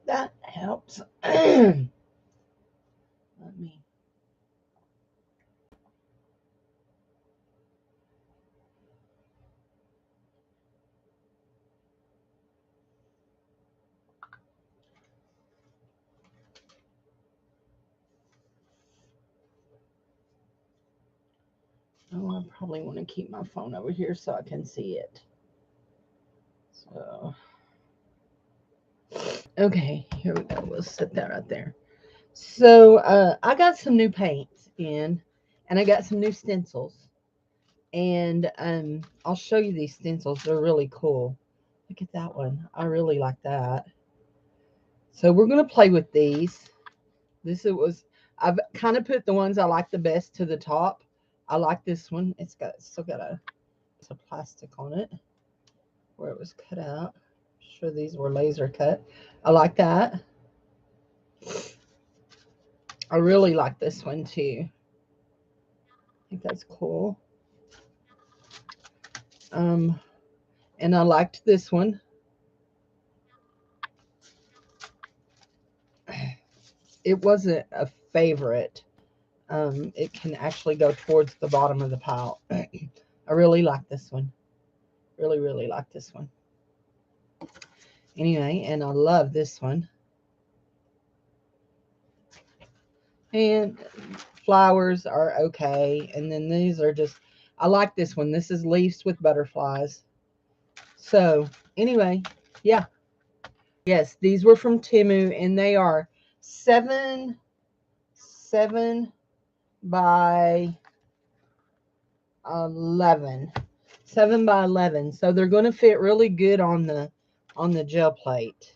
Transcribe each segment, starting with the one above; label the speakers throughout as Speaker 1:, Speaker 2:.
Speaker 1: that helps. Let me. Oh, I probably want to keep my phone over here so I can see it. So, okay, here we go. We'll set that right there. So, I got some new paints in, and I got some new stencils. And I'll show you these stencils. They're really cool. Look at that one. I really like that. So we're going to play with these. I've kind of put the ones I like the best to the top. I like this one. Still got a piece of plastic on it where it was cut out. Sure, these were laser cut. I like that. I really like this one too. I think that's cool. And I liked this one. It wasn't a favorite. It can actually go towards the bottom of the pile. I really like this one. Really, really like this one. Anyway, and I love this one. And flowers are okay. And then these are just, I like this one. This is leaves with butterflies. So, anyway, yeah. Yes, these were from Temu, and they are 7 by 11. 7 by 11. So they're going to fit really good on the gel plate.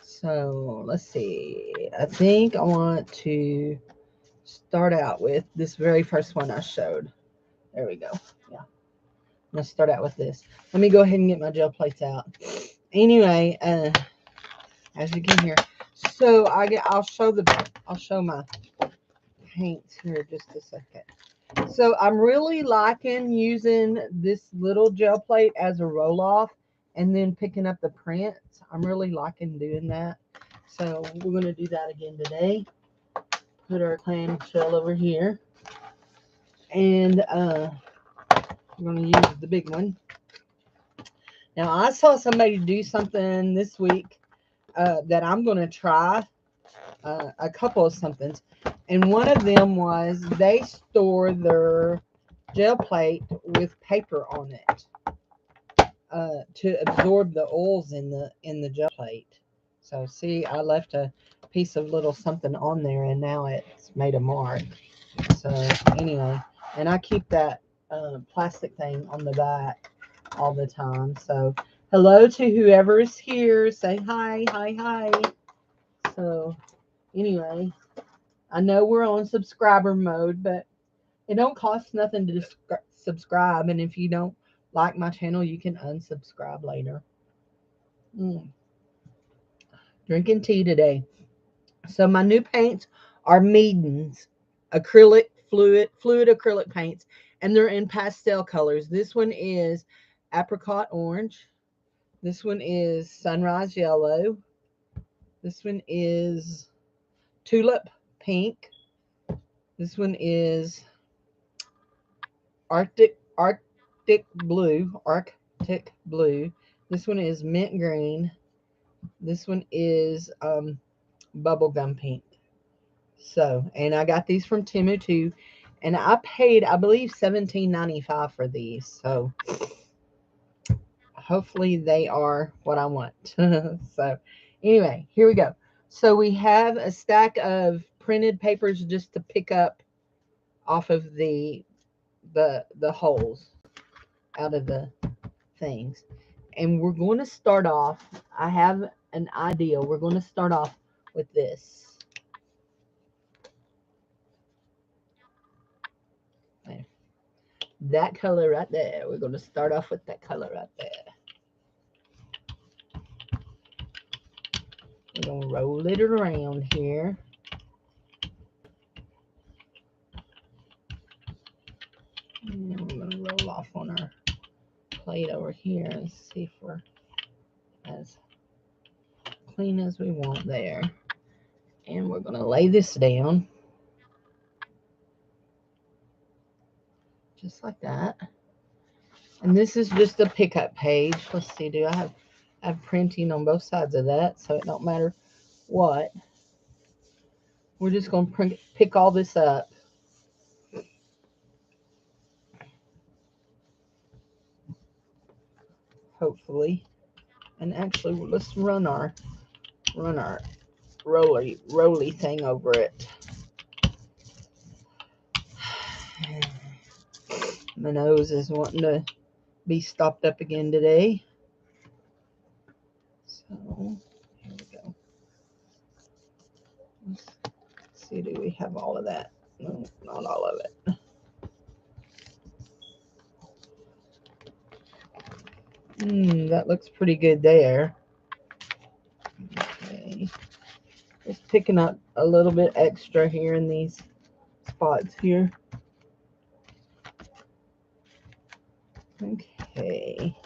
Speaker 1: So let's see. I think I want to start out with this very first one I showed. There we go. Yeah. I'm going to start out with this. Let me go ahead and get my gel plates out. Anyway, as you can hear. So I'll show my paints here just a second. So I'm really liking using this little gel plate as a roll off and then picking up the prints. I'm really liking doing that. So we're going to do that again today. Put our clamshell over here. And we're going to use the big one. Now I saw somebody do something this week that I'm going to try. A couple of somethings. And one of them was they store their gel plate with paper on it to absorb the oils in the gel plate. So see, I left a piece of little something on there, and now it's made a mark. So anyway, and I keep that plastic thing on the back all the time. So hello to whoever's here. Say hi, hi, hi. So anyway, I know we're on subscriber mode, but it don't cost nothing to subscribe. And if you don't like my channel, you can unsubscribe later. Drinking tea today. So my new paints are Meaden's fluid acrylic paints, and they're in pastel colors. This one is apricot orange. This one is sunrise yellow. This one is tulip pink. This one is Arctic blue. This one is mint green. This one is bubblegum pink. So, and I got these from Temu too, and I paid, I believe, $17.95 for these. So hopefully they are what I want. So anyway, here we go. So we have a stack of printed papers just to pick up off of the holes out of the things. And we're going to start off, I have an idea. We're going to start off with this. That color right there. We're going to start off with that color right there. We're going to roll it around here. And we're going to roll off on our plate over here and see if we're as clean as we want there. And we're going to lay this down. Just like that. And this is just a pickup page. Let's see, do I have printing on both sides of that, so it don't matter what. We're just going to pick all this up. Hopefully. And actually, let's run our roly thing over it. My nose is wanting to be stopped up again today. So, here we go. Let's see, do we have all of that? No, not all of it. That looks pretty good there. Okay. Just picking up a little bit extra here in these spots here. Okay.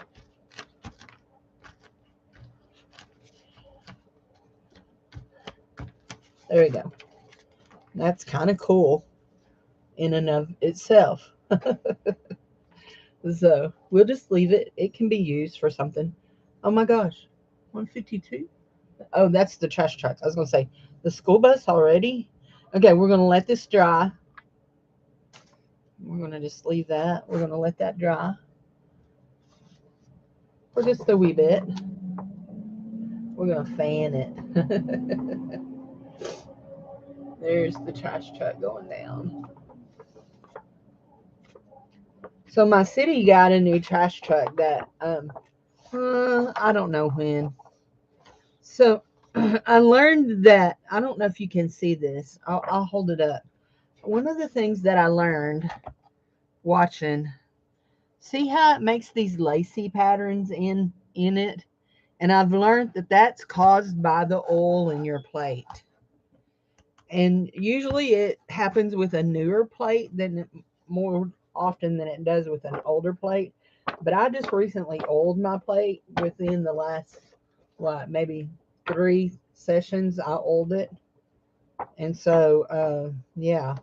Speaker 1: There we go. That's kind of cool in and of itself. So we'll just leave it. It can be used for something. Oh my gosh, 152. Oh, that's the trash truck. I was going to say the school bus already. Okay, we're going to let this dry. We're going to just leave that. We're going to let that dry for just a wee bit. We're going to fan it. There's the trash truck going down. So my city got a new trash truck that I don't know when. So I learned that, I don't know if you can see this. I'll hold it up. One of the things that I learned watching, see how it makes these lacy patterns in it? And I've learned that that's caused by the oil in your plate. And usually it happens with a newer plate than more often than it does with an older plate. But I just recently oiled my plate within the last, maybe 3 sessions. I oiled it. And so, yeah.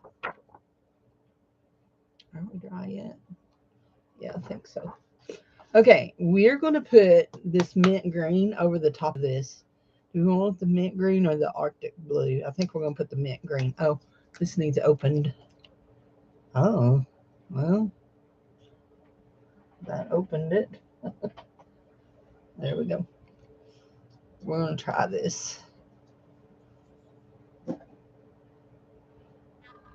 Speaker 1: Are we dry yet? Yeah, I think so. Okay, we're going to put this mint green over the top of this. Do we want the mint green or the Arctic blue? I think we're going to put the mint green. Oh, this needs opened. Oh, well, that opened it. There we go. We're going to try this.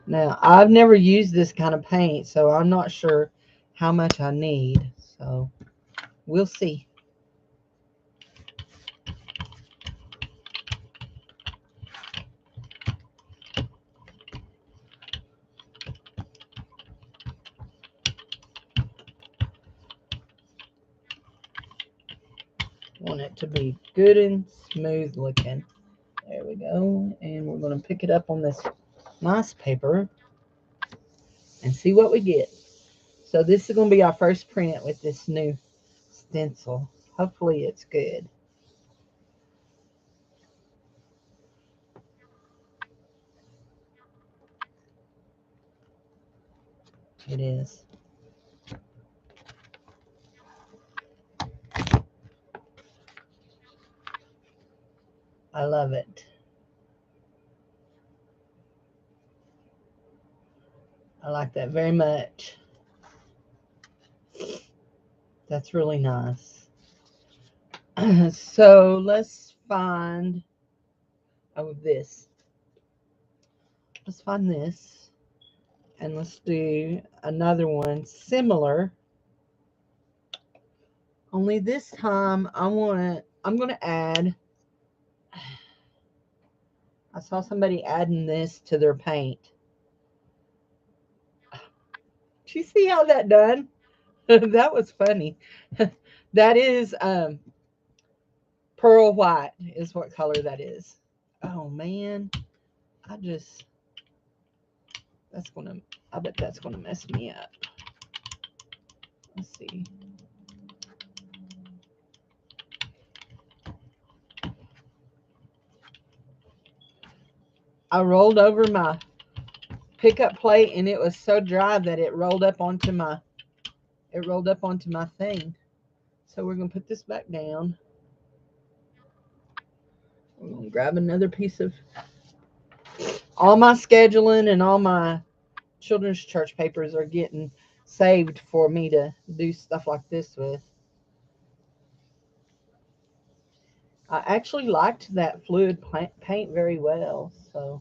Speaker 1: Now, I've never used this kind of paint, so I'm not sure how much I need. So, we'll see. Want it to be good and smooth looking. There we go. And we're going to pick it up on this nice paper and see what we get. So this is going to be our first print with this new stencil. Hopefully it's good. It is. I love it. I like that very much. That's really nice. So let's find, this. Let's find this. And let's do another one similar. Only this time I'm going to add, I saw somebody adding this to their paint. Did you see how that done? That was funny. That is pearl white is what color that is. Oh man, I bet that's gonna mess me up. Let's see. I rolled over my pickup plate and it was so dry that it rolled up onto my thing. So we're going to put this back down. We're going to grab another piece of all my scheduling, and all my children's church papers are getting saved for me to do stuff like this with. I actually liked that fluid paint very well. So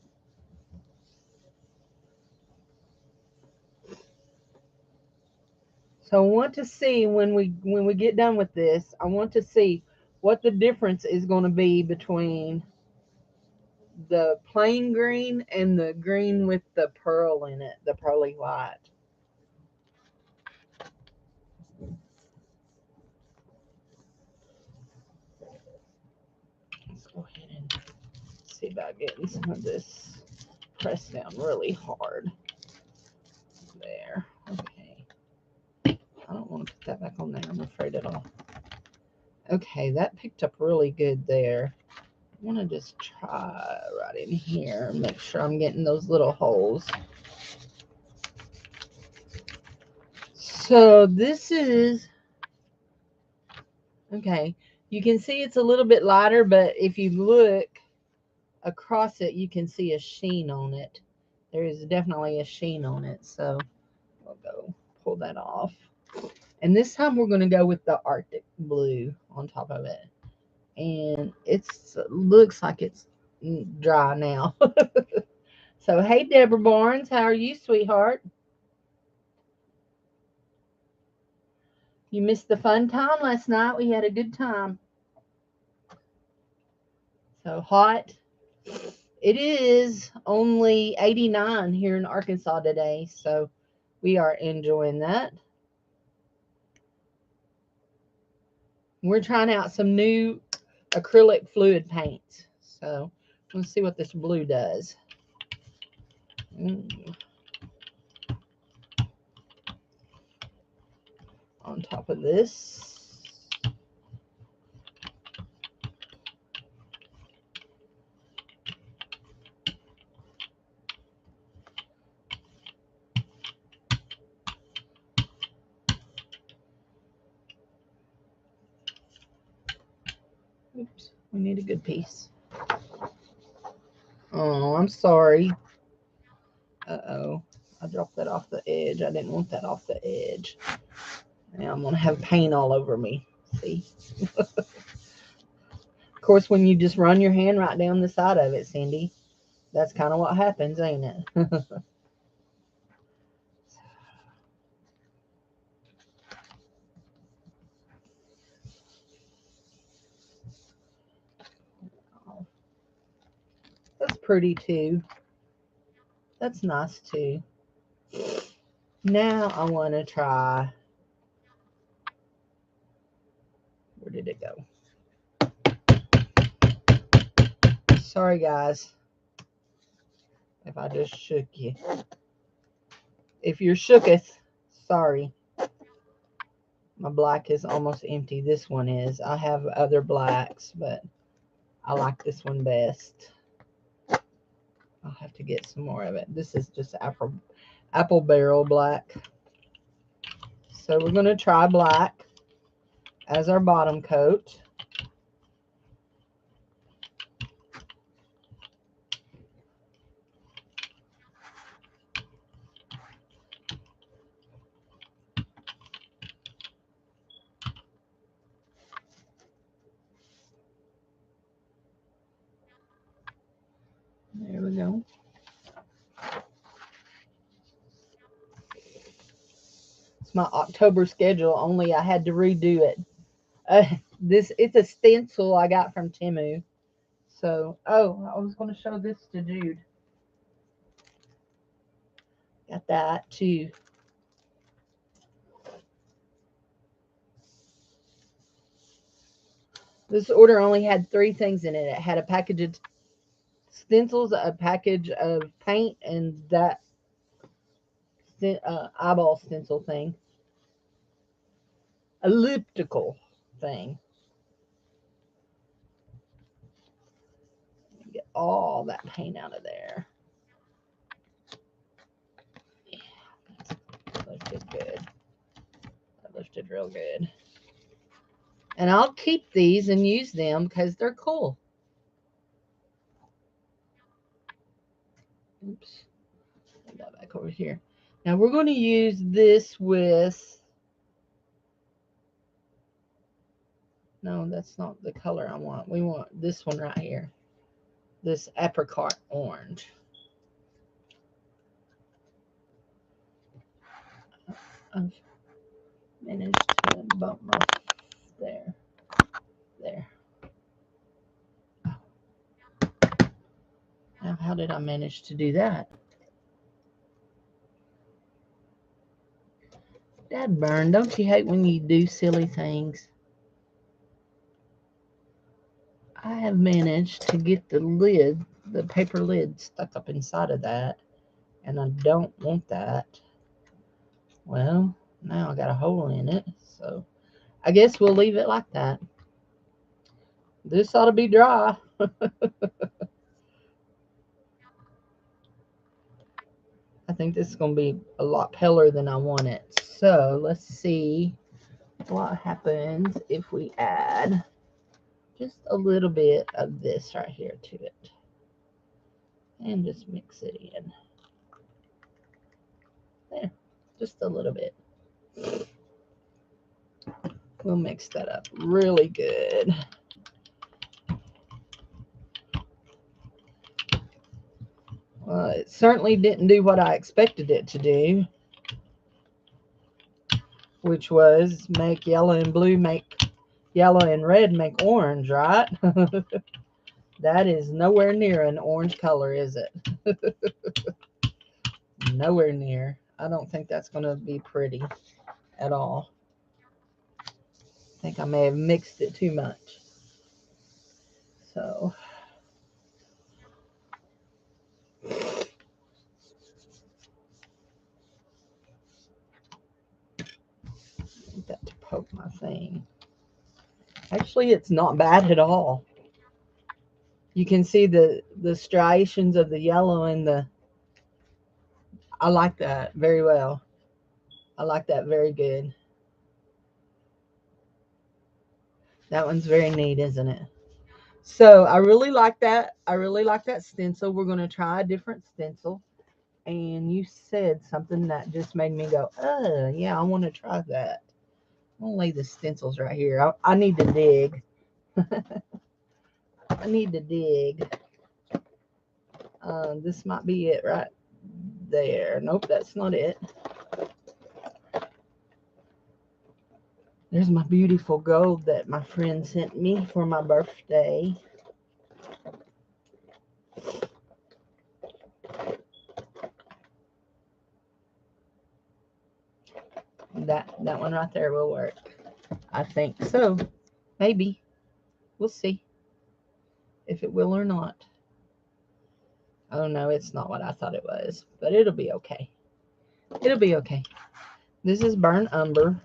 Speaker 1: I want to see when we get done with this, I want to see what the difference is going to be between the plain green and the green with the pearl in it, the pearly white. Let's go ahead and see about getting some of this pressed down really hard. There. Okay. I don't want to put that back on there. I'm afraid it'll. Okay, that picked up really good there. I want to just try right in here and make sure I'm getting those little holes. So this is, okay, you can see it's a little bit lighter, but if you look across it, you can see a sheen on it. There is definitely a sheen on it. So we'll go pull that off. And this time we're going to go with the Arctic blue on top of it. And it looks like it's dry now. So, hey, Deborah Barnes, how are you, sweetheart? You missed the fun time last night. We had a good time. So hot. It is only 89 here in Arkansas today, so we are enjoying that. We're trying out some new acrylic fluid paints. So let's see what this blue does. On top of this. Oops, we need a good piece. Oh, I'm sorry. Uh-oh. I dropped that off the edge. I didn't want that off the edge. Now I'm going to have paint all over me. See? Of course, when you just run your hand right down the side of it, Cindy, that's kind of what happens, ain't it? That's pretty too. That's nice too. Now I want to try. Where did it go? Sorry, guys, if I just shook you. If you're shooketh, sorry. My black is almost empty. This one is. I have other blacks, but I like this one best. I'll have to get some more of it. This is just apple barrel black. So we're going to try black as our bottom coat. There we go. It's my October schedule, only I had to redo it. It's a stencil I got from Temu. So, oh, I was going to show this to Jude. Got that too. This order only had 3 things in it. It had a package of stencils, a package of paint, and that eyeball stencil thing. Elliptical thing. Get all that paint out of there. Yeah, that lifted good. That lifted real good. And I'll keep these and use them because they're cool. Oops. I got back over here. Now we're going to use this with... No, that's not the color I want. We want this one right here. This apricot orange. I've managed to bump my... There. There. Now, how did I manage to do that? Dad burn, don't you hate when you do silly things? I have managed to get the lid, the paper lid, stuck up inside of that, and I don't want that. Well, now I got a hole in it, so I guess we'll leave it like that. This ought to be dry. I think this is going to be a lot paler than I want it. So let's see what happens if we add just a little bit of this right here to it. And just mix it in. There, just a little bit. We'll mix that up really good. It certainly didn't do what I expected it to do, which was make yellow and blue make yellow and red make orange, right? That is nowhere near an orange color, is it? Nowhere near. I don't think that's going to be pretty at all. I think I may have mixed it too much. So that to poke my thing. Actually, it's not bad at all. You can see the striations of the yellow and the... I like that very well. I like that very good. That one's very neat, isn't it? So I really like that. I really like that stencil. We're going to try a different stencil. And you said something that just made me go, oh, yeah, I want to try that. I'm going to lay the stencils right here. I need to dig. I need to dig. This might be it right there. Nope, that's not it. There's my beautiful gold that my friend sent me for my birthday. That one right there will work. I think so. Maybe. We'll see if it will or not. Oh no, it's not what I thought it was, but it'll be okay. It'll be okay. This is burnt umber.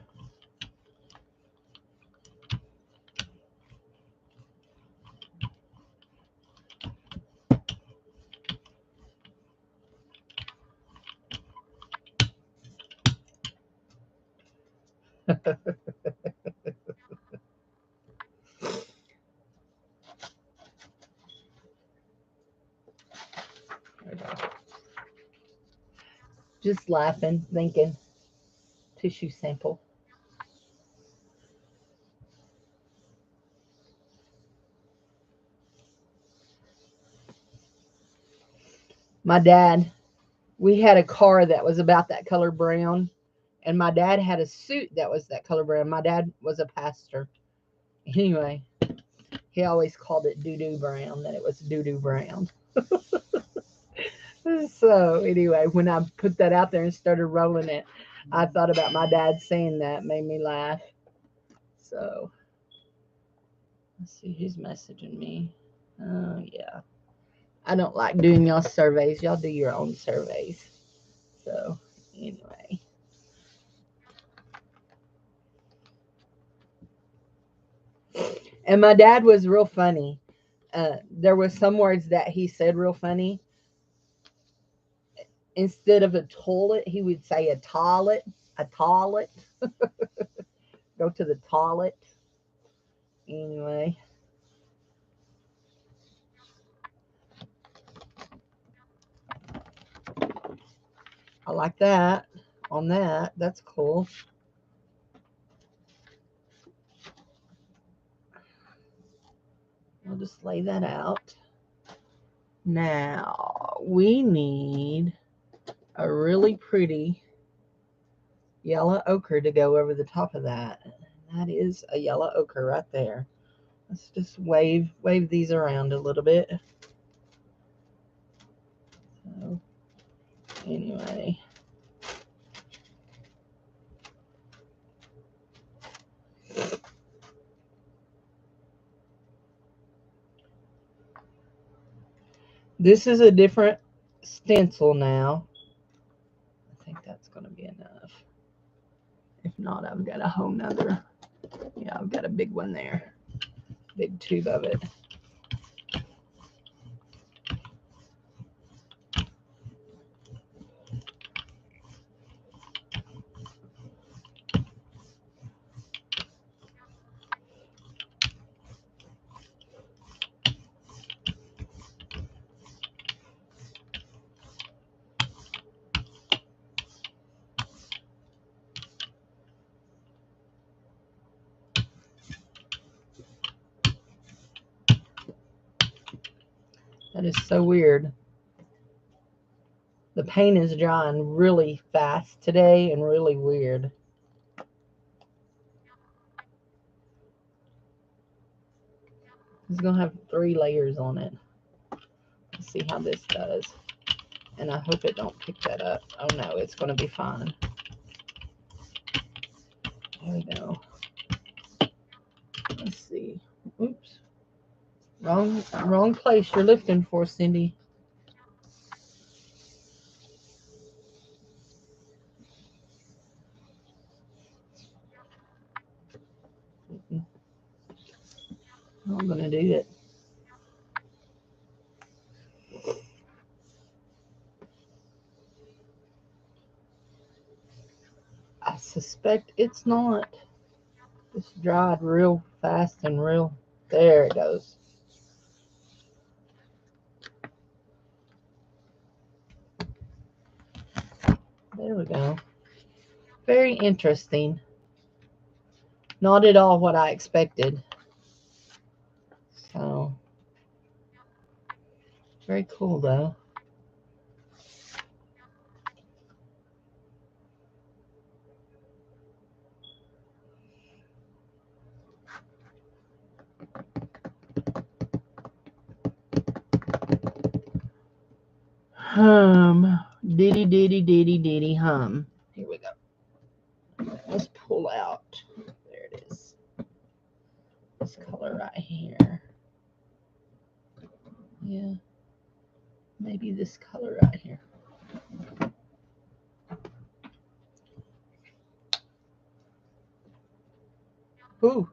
Speaker 1: Just laughing, thinking, tissue sample. My dad, we had a car that was about that color brown, and my dad had a suit that was that color brown. My dad was a pastor. Anyway, he always called it doo-doo brown, that it was doo-doo brown. So anyway, when I put that out there and started rolling it, I thought about my dad saying that, made me laugh. So let's see who's messaging me. Oh yeah, I don't like doing y'all surveys. Y'all do your own surveys. So anyway, and my dad was real funny. There was some words that he said real funny. Instead of a toilet, he would say a toilet. A toilet. Go to the toilet. Anyway, I like that on that. That's cool. I'll just lay that out. Now, we need a really pretty yellow ochre to go over the top of that. And that is a yellow ochre right there. Let's just wave these around a little bit. So, anyway. This is a different stencil now. I think that's going to be enough. If not, I've got a whole nother. Yeah, I've got a big one there. Big tube of it. That is so weird. The paint is drying really fast today and really weird. It's going to have 3 layers on it. Let's see how this does. And I hope it don't pick that up. Oh no, it's going to be fine. There we go. Let's see. Oops. Wrong place you're lifting for, Cindy. I'm going to do it. I suspect it's not. It's dried real fast and real. There it goes. There we go. Very interesting. Not at all what I expected. So, very cool though. Hum. Diddy, diddy, diddy, diddy, hum. Here we go. Let's pull out. There it is. This color right here. Yeah. Maybe this color right here. Ooh.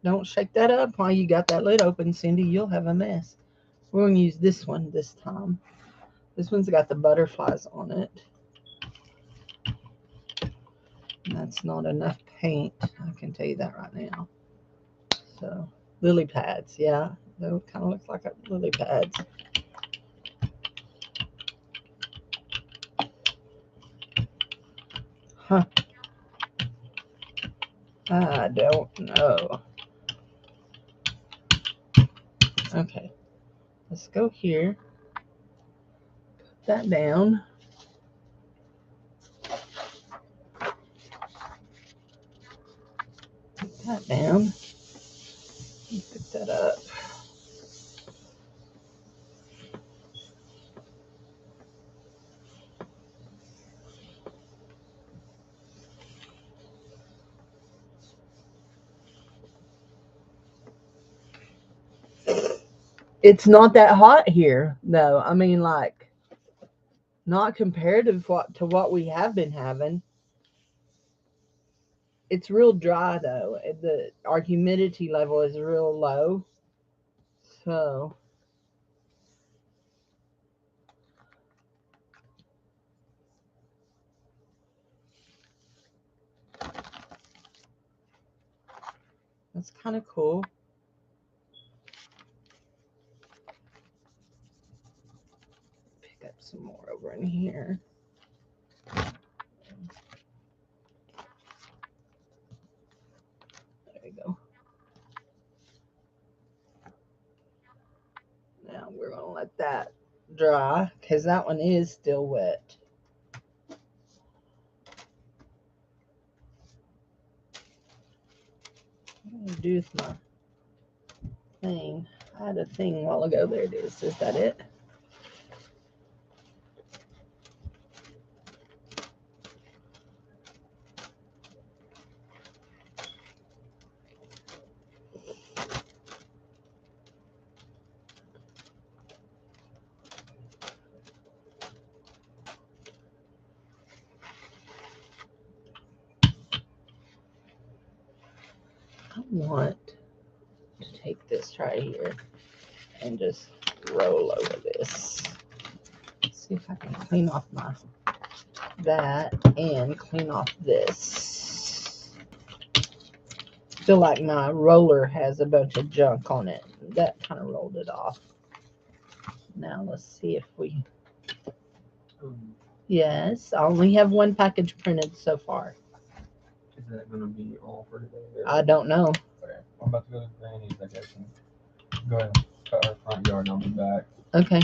Speaker 1: Don't shake that up while you got that lid open, Cindy. You'll have a mess. We're going to use this one this time. This one's got the butterflies on it. And that's not enough paint. I can tell you that right now. So, lily pads. Yeah, that kind of looks like lily pads. Huh. I don't know. Okay. Let's go here. Put that down. Put that down. Pick that up. It's not that hot here, though. I mean, like, not comparative to what we have been having. It's real dry, though. Our humidity level is real low. So that's kind of cool. Pick up some more over in here. There we go. Now we're going to let that dry because that one is still wet. What do I do with my thing? I had a thing a while ago. There it is. Is that it? I want to take this right here and just roll over this. See if I can clean off that and clean off this. I feel like my roller has a bunch of junk on it. That kind of rolled it off. Now let's see if we... Yes, I only have one package printed so far.
Speaker 2: Is that going to be all for today?
Speaker 1: I don't know.
Speaker 2: Okay. I'm about to go to Granny's, I guess. And go ahead and cut our front yard and I'll be back.
Speaker 1: Okay.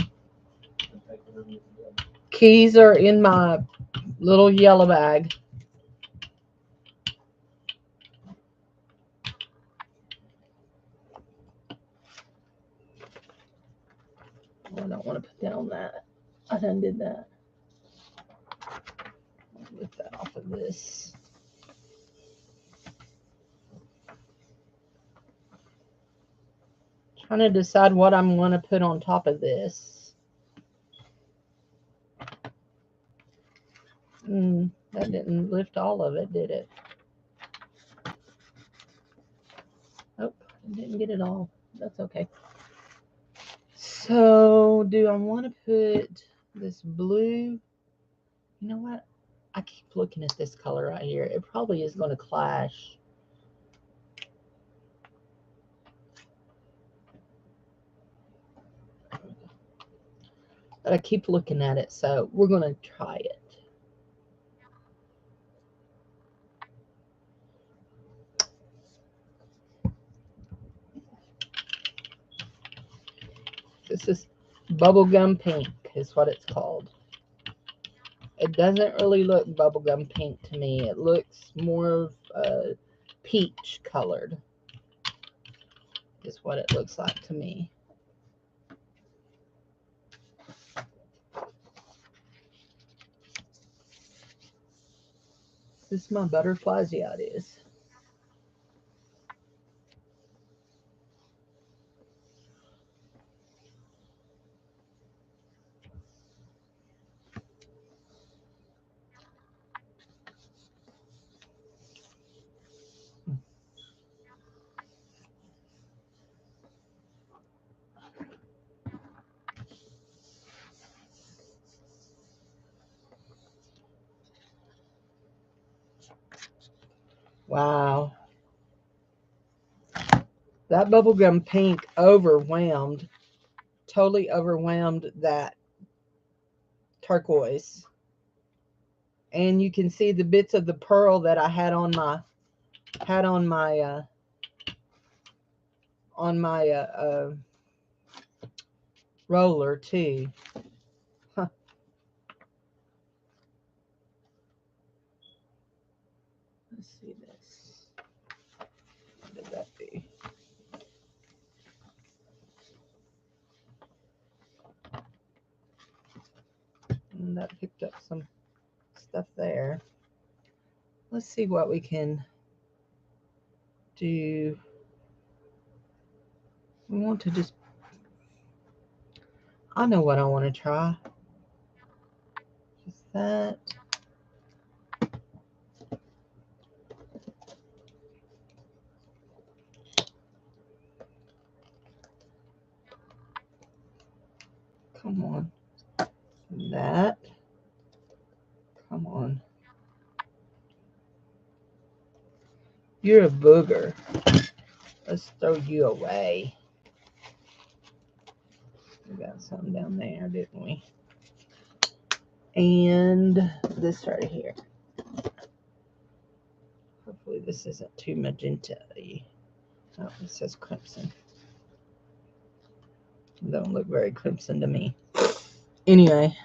Speaker 1: Keys are in my little yellow bag. Oh, I don't want to put down that. I done did that. Lift that off of this. Trying to decide what I'm going to put on top of this. That didn't lift all of it, did it? Oh, I didn't get it all. That's okay. So, do I want to put this blue? You know what? I keep looking at this color right here. It probably is going to clash. But I keep looking at it, so we're going to try it. This is bubblegum pink is what it's called. It doesn't really look bubblegum pink to me. It looks more of peach colored is what it looks like to me. This is my butterflies. Yeah, it is. Wow. That bubblegum pink totally overwhelmed that turquoise. And you can see the bits of the pearl that I had on my roller too. Huh. Let's see this. What did that do? And that picked up some stuff there. Let's see what we can do. We want to just... I know what I want to try. Just that. Come on. That. Come on. You're a booger. Let's throw you away. We got some down there, didn't we? And this right here. Hopefully this isn't too magenta-y. Oh, it says crimson. It don't look very crimson to me. Anyway,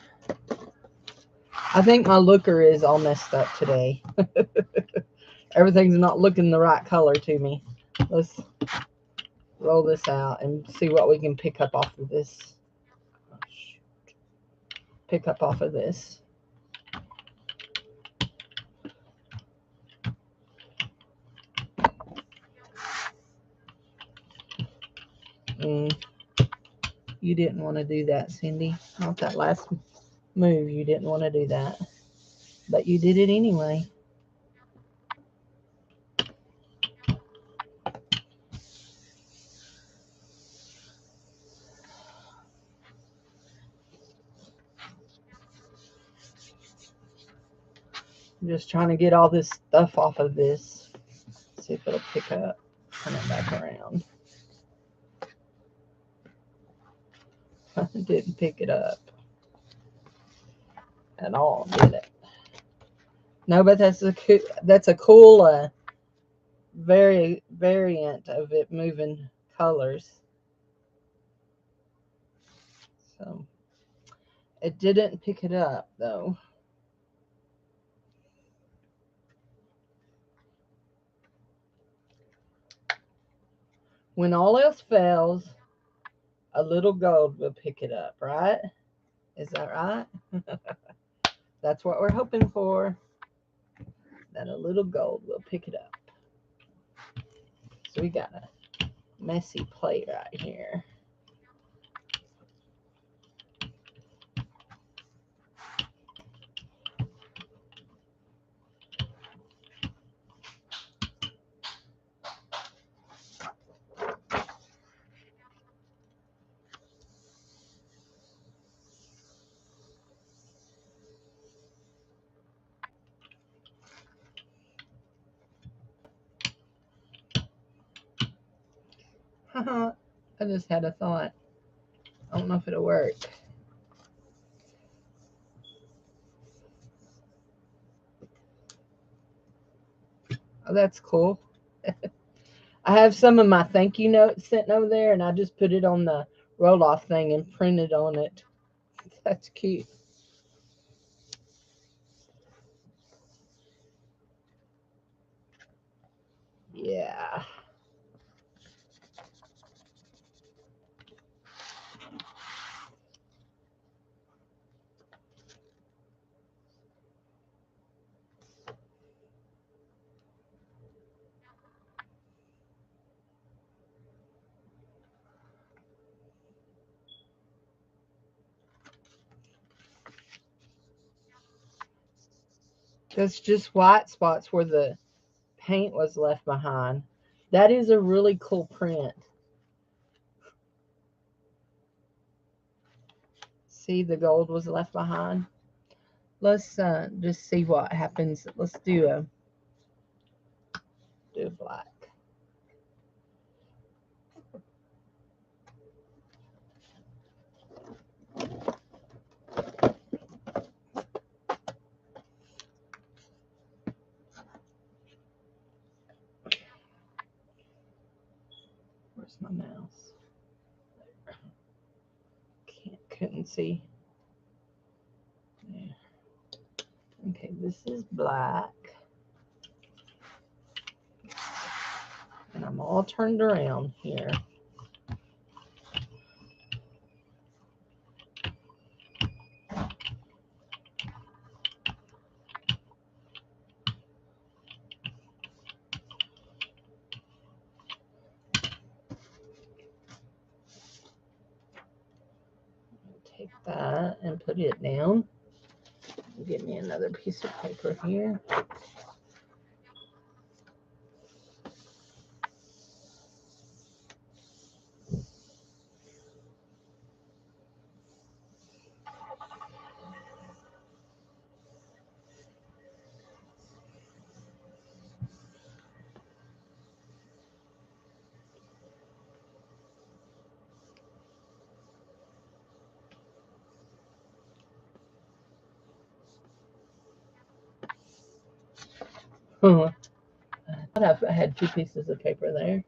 Speaker 1: I think my looker is all messed up today. Everything's not looking the right color to me. Let's roll this out and see what we can pick up off of this. Oh, shoot. Pick up off of this. You didn't want to do that, Cindy. Not that last move. You didn't want to do that. But you did it anyway. I'm just trying to get all this stuff off of this. See if it'll pick up. Turn it back around. Didn't pick it up at all, did it? No, but that's a cool variant of it moving colors. So it didn't pick it up though. When all else fails, a little gold will pick it up, right? Is that right? That's what we're hoping for. That a little gold will pick it up. So we got a messy plate right here. I just had a thought. I don't know if it'll work. Oh, that's cool. I have some of my thank you notes sitting over there, and I just put it on the roll-off thing and printed on it. That's cute. Yeah. That's just white spots where the paint was left behind. That is a really cool print. See, the gold was left behind. Let's just see what happens. Let's do a black. Where's my mouse? Couldn't see. There. Okay, this is black. And I'm all turned around here. Take that and put it down. Give me another piece of paper here. I thought I had 2 pieces of paper there.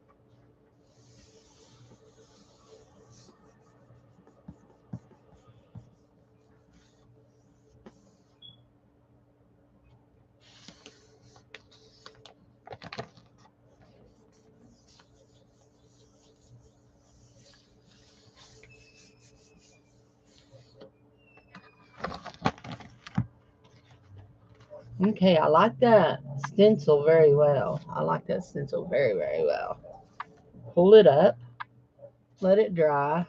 Speaker 1: Okay, I like that stencil very well. I like that stencil very, very well. Pull it up, let it dry.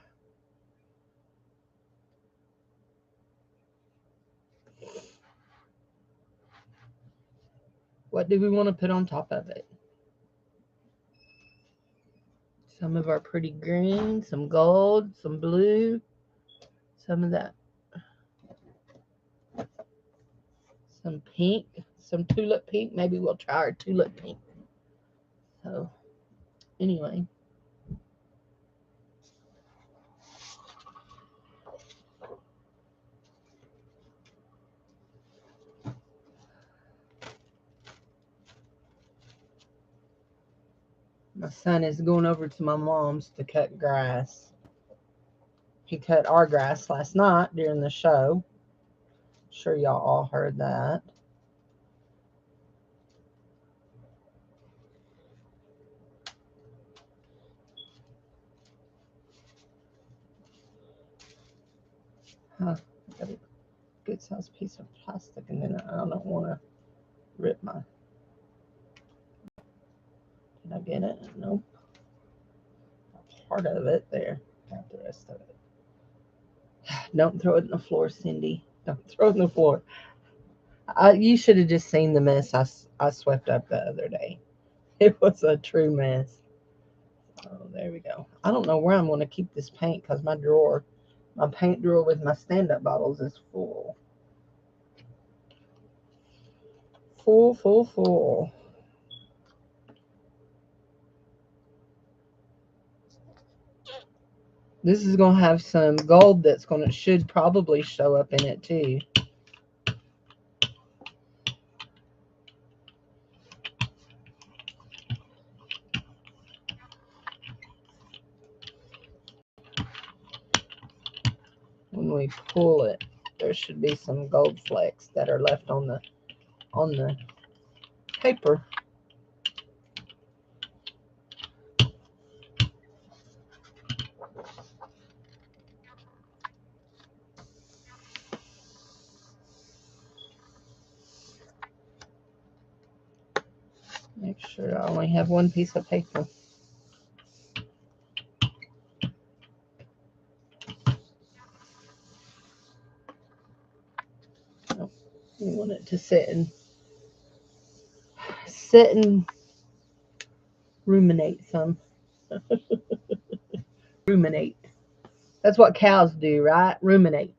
Speaker 1: What do we want to put on top of it? Some of our pretty green, some gold, some blue, some of that, some pink, some tulip pink. Maybe we'll try our tulip pink. So, anyway. My son is going over to my mom's to cut grass. He cut our grass last night during the show. Sure y'all all heard that. Huh. Got a good sized piece of plastic and then I don't want to rip my... Did I get it? Nope. Part of it there. Not the rest of it. Don't throw it in the floor, Cindy. Don't throw it in the floor. You should have just seen the mess I swept up the other day. It was a true mess. Oh, there we go. I don't know where I'm going to keep this paint because my paint drawer with my stand-up bottles is full. Full, full, full. This is going to have some gold that's should probably show up in it too. When we pull it, there should be some gold flecks that are left on the paper. Make sure I only have one piece of paper. Oh, you want it to sit and ruminate some. Ruminate. That's what cows do, right? Ruminate.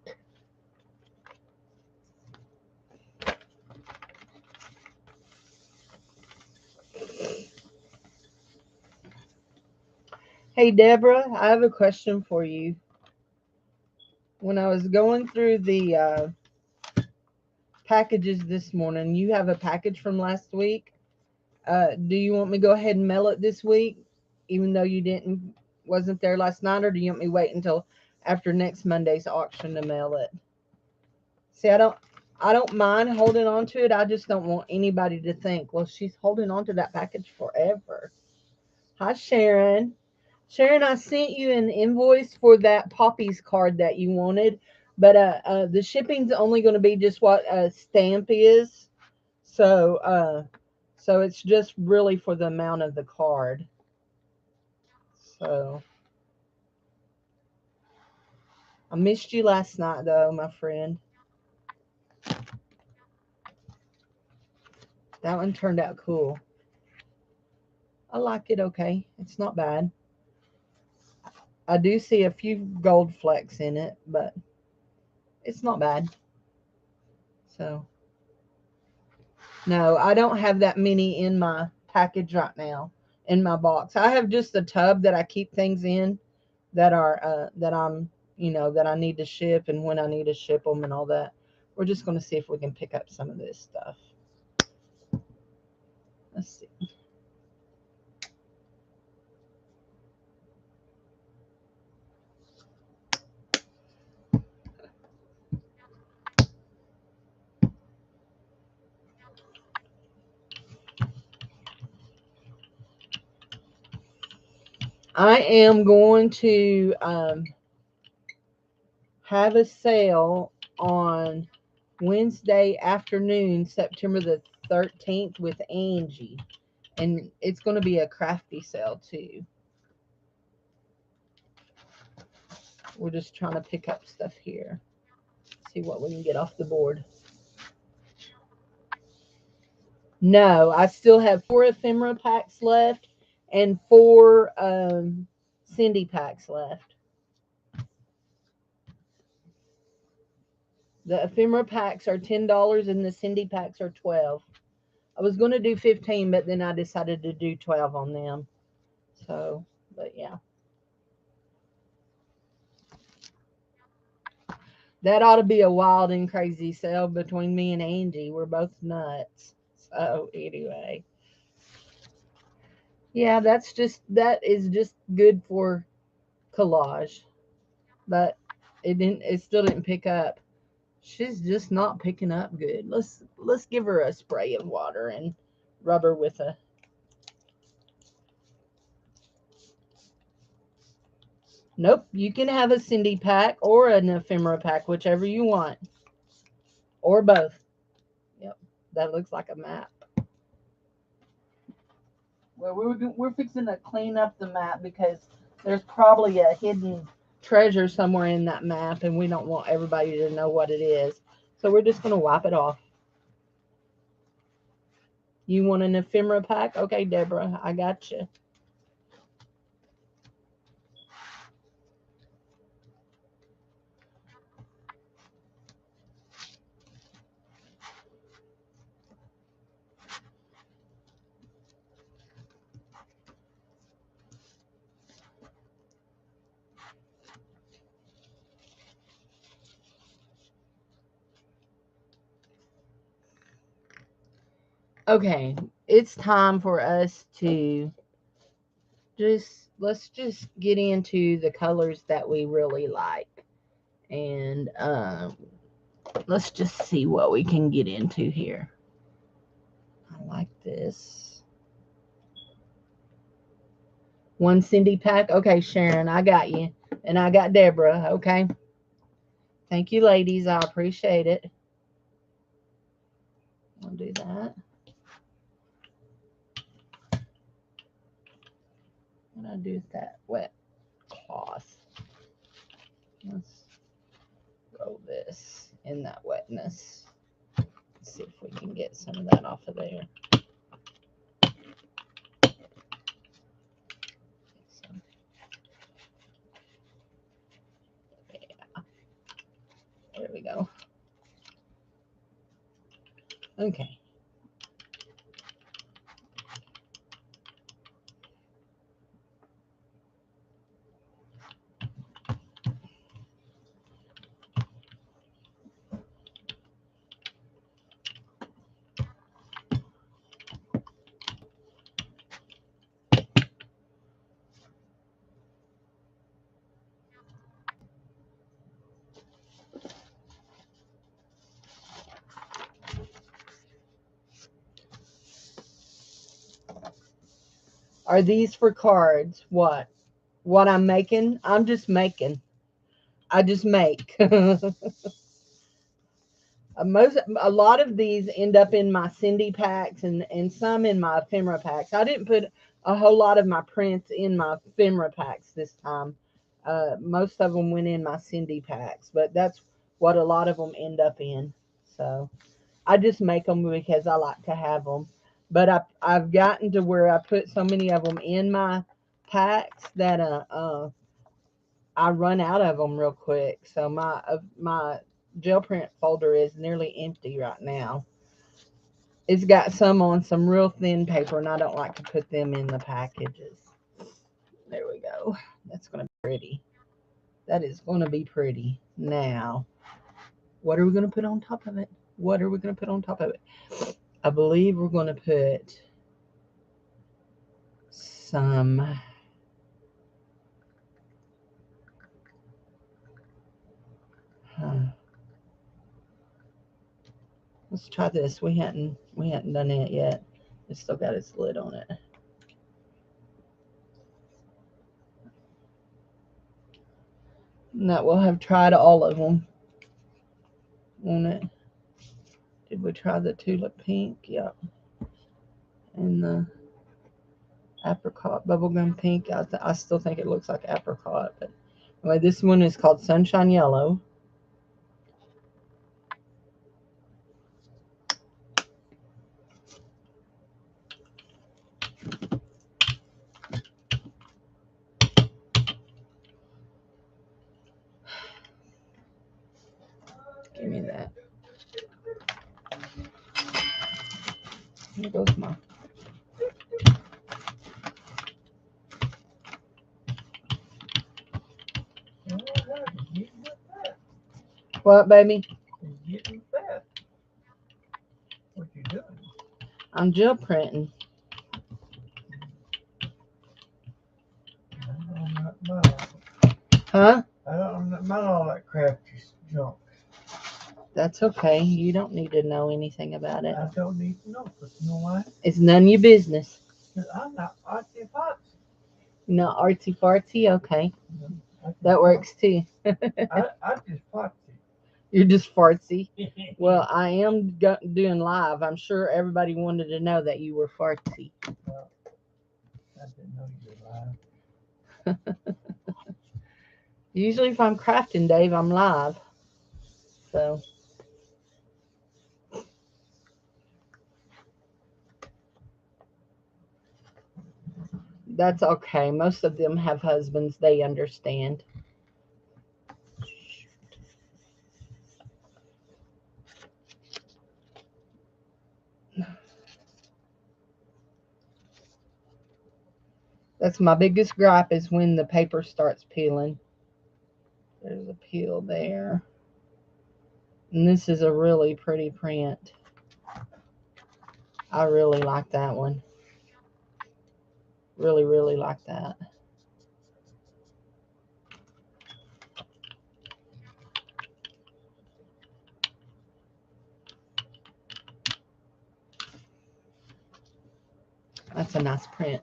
Speaker 1: Hey, Deborah, I have a question for you. When I was going through the packages this morning, you have a package from last week. Do you want me to go ahead and mail it this week, even though you wasn't there last night, or do you want me to wait until after next Monday's auction to mail it? See, I don't mind holding on to it. I just don't want anybody to think, well, she's holding on to that package forever. Hi, Sharon. Sharon, I sent you an invoice for that Poppy's card that you wanted, but the shipping's only going to be just what a stamp is. So it's just really for the amount of the card. So I missed you last night, though, my friend. That one turned out cool. I like it okay. It's not bad. I do see a few gold flecks in it, but it's not bad. So, no, I don't have that many in my package right now in my box. I have just a tub that I keep things in that are that I'm, that I need to ship and when I need to ship them and all that. We're just going to see if we can pick up some of this stuff. Let's see. I am going to have a sale on Wednesday afternoon, September the 13th with Angie. And it's going to be a crafty sale too. We're just trying to pick up stuff here. See what we can get off the board. No, I still have 4 ephemera packs left and 4 Cindy packs left. The ephemera packs are $10 and the Cindy packs are $12. I was going to do 15, but then I decided to do 12 on them. So, but yeah. That ought to be a wild and crazy sale between me and Angie. We're both nuts. So, anyway. Yeah, that is just good for collage. But it still didn't pick up. She's just not picking up good. Let's give her a spray of water and rub her with a. Nope, you can have a Cindy pack or an ephemera pack, whichever you want. Or both. Yep, that looks like a map. Well, we're fixing to clean up the map because there's probably a hidden treasure somewhere in that map, and we don't want everybody to know what it is. So we're just going to wipe it off. You want an ephemera pack? Okay, Deborah, I got you. Okay, it's time for us to let's just get into the colors that we really like. And let's just see what we can get into here. I like this. 1 Cindy pack. Okay, Sharon, I got you. And I got Deborah. Okay. Thank you, ladies. I appreciate it. I'll do that. What do I do with that wet cloth? Let's roll this in that wetness. Let's see if we can get some of that off of there. Yeah. There we go. Okay. Are these for cards? What? What I'm making? I'm just making. I just make. A lot of these end up in my Cindy packs and some in my ephemera packs. I didn't put a whole lot of my prints in my ephemera packs this time. Most of them went in my Cindy packs, but that's what a lot of them end up in. So I just make them because I like to have them. But I've gotten to where I put so many of them in my packs that I run out of them real quick. So my gel print folder is nearly empty right now. It's got some on some real thin paper, and I don't like to put them in the packages. There we go. That's going to be pretty. That is going to be pretty. Now, what are we going to put on top of it? What are we going to put on top of it? I believe we're going to put some let's try this. We hadn't done it yet. It's still got its lid on it. No, we'll have tried all of them. On it. Did we try the tulip pink? Yep. And the apricot bubblegum pink. I still think it looks like apricot, but anyway, this one is called Sunshine Yellow. Give me that. Here goes my. What, baby?
Speaker 2: What you doing?
Speaker 1: I'm gel printing. Huh?
Speaker 2: I'm not all that crafty junk.
Speaker 1: That's okay. You don't need to know anything about it.
Speaker 2: I don't need to know, but you know why?
Speaker 1: It's none of your business.
Speaker 2: I'm not artsy fartsy.
Speaker 1: Not artsy fartsy? Okay. That works too.
Speaker 2: I just fartsy.
Speaker 1: You're just fartsy. Well, I am doing live. I'm sure everybody wanted to know that you were fartsy.
Speaker 2: Well, I didn't know you were live.
Speaker 1: Usually if I'm crafting, Dave, I'm live. So. That's okay. Most of them have husbands. They understand. That's my biggest gripe is when the paper starts peeling. There's a peel there. And this is a really pretty print. I really like that one. Really, really like that. That's a nice print.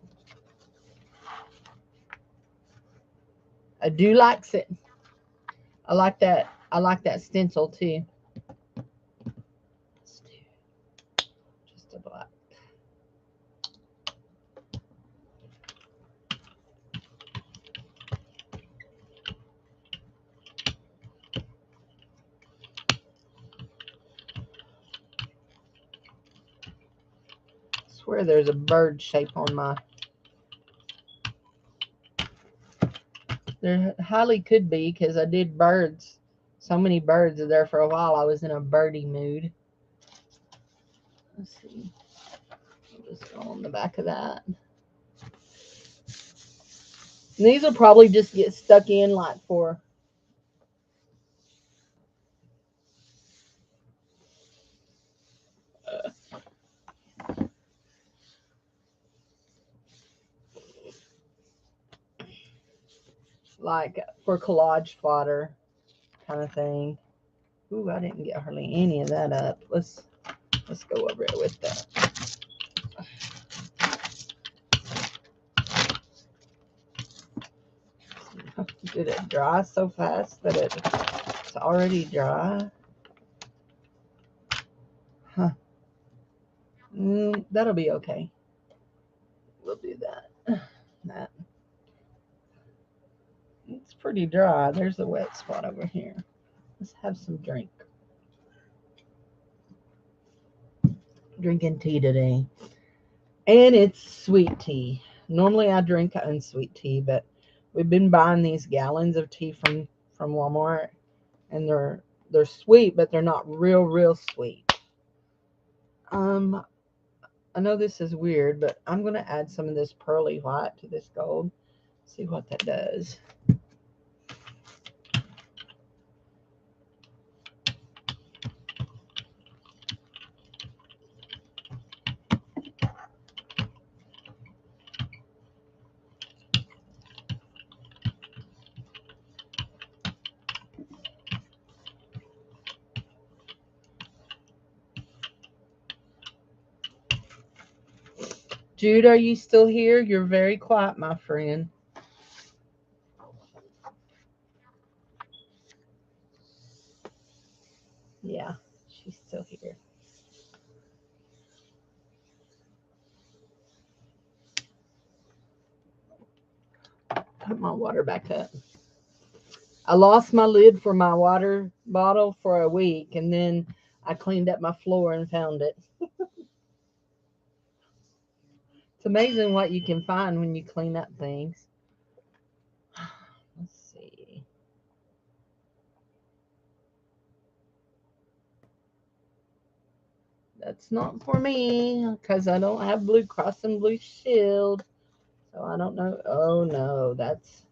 Speaker 1: I do like it. I like that. I like that stencil too. Let's do just a black. I swear there's a bird shape on my. There highly could be because I did birds. So many birds there for a while. I was in a birdie mood. Let's see. I'll just go on the back of that. And these will probably just get stuck in like for collage fodder kind of thing. Ooh, I didn't get hardly any of that up. Let's go over it with that. Did it dry so fast that it's already dry? Huh. That'll be okay. We'll do that. That. It's pretty dry. There's a wet spot over here. Let's have some drink. Drinking tea today. And it's sweet tea. Normally I drink unsweet tea, but we've been buying these gallons of tea from Walmart, and they're sweet, but they're not real sweet. I know this is weird, but I'm going to add some of this pearly white to this gold. See what that does. Jude, are you still here? You're very quiet, my friend. Yeah, she's still here. Put my water back up. I lost my lid for my water bottle for a week, and then I cleaned up my floor and found it. It's amazing what you can find when you clean up things. Let's see. That's not for me because I don't have Blue Cross and Blue Shield. So I don't know. Oh no, that's,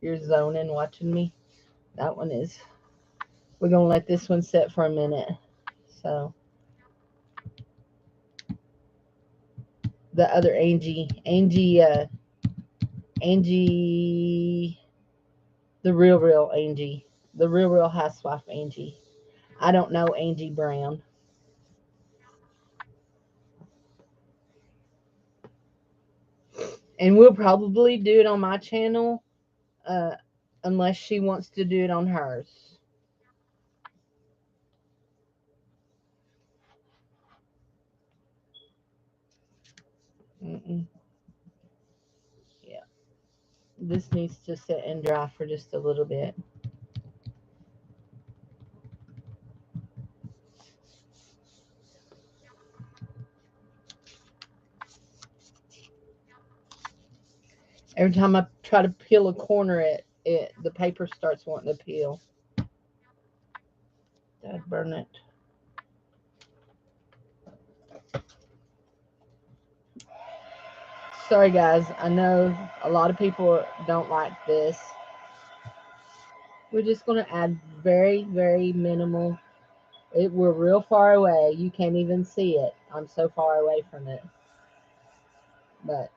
Speaker 1: you're zoning watching me. That one is. We're going to let this one sit for a minute. So the other Angie, the real Angie, the real housewife Angie. I don't know Angie Brown. And we'll probably do it on my channel, uh, unless she wants to do it on hers. Mm-mm. Yeah, this needs to sit and dry for just a little bit. Every time I try to peel a corner, the paper starts wanting to peel. I'd burn it. Sorry, guys. I know a lot of people don't like this. We're just going to add very, very minimal. We're real far away. You can't even see it. I'm so far away from it. But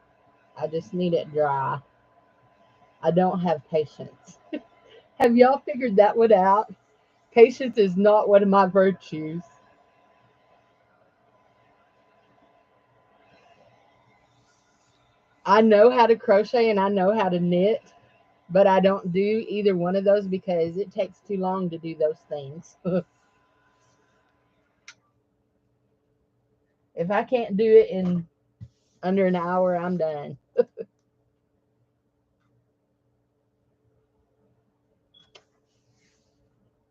Speaker 1: I just need it dry. I don't have patience. Have y'all figured that one out? Patience is not one of my virtues. I know how to crochet and I know how to knit, but I don't do either one of those because it takes too long to do those things. If I can't do it in under an hour, I'm done.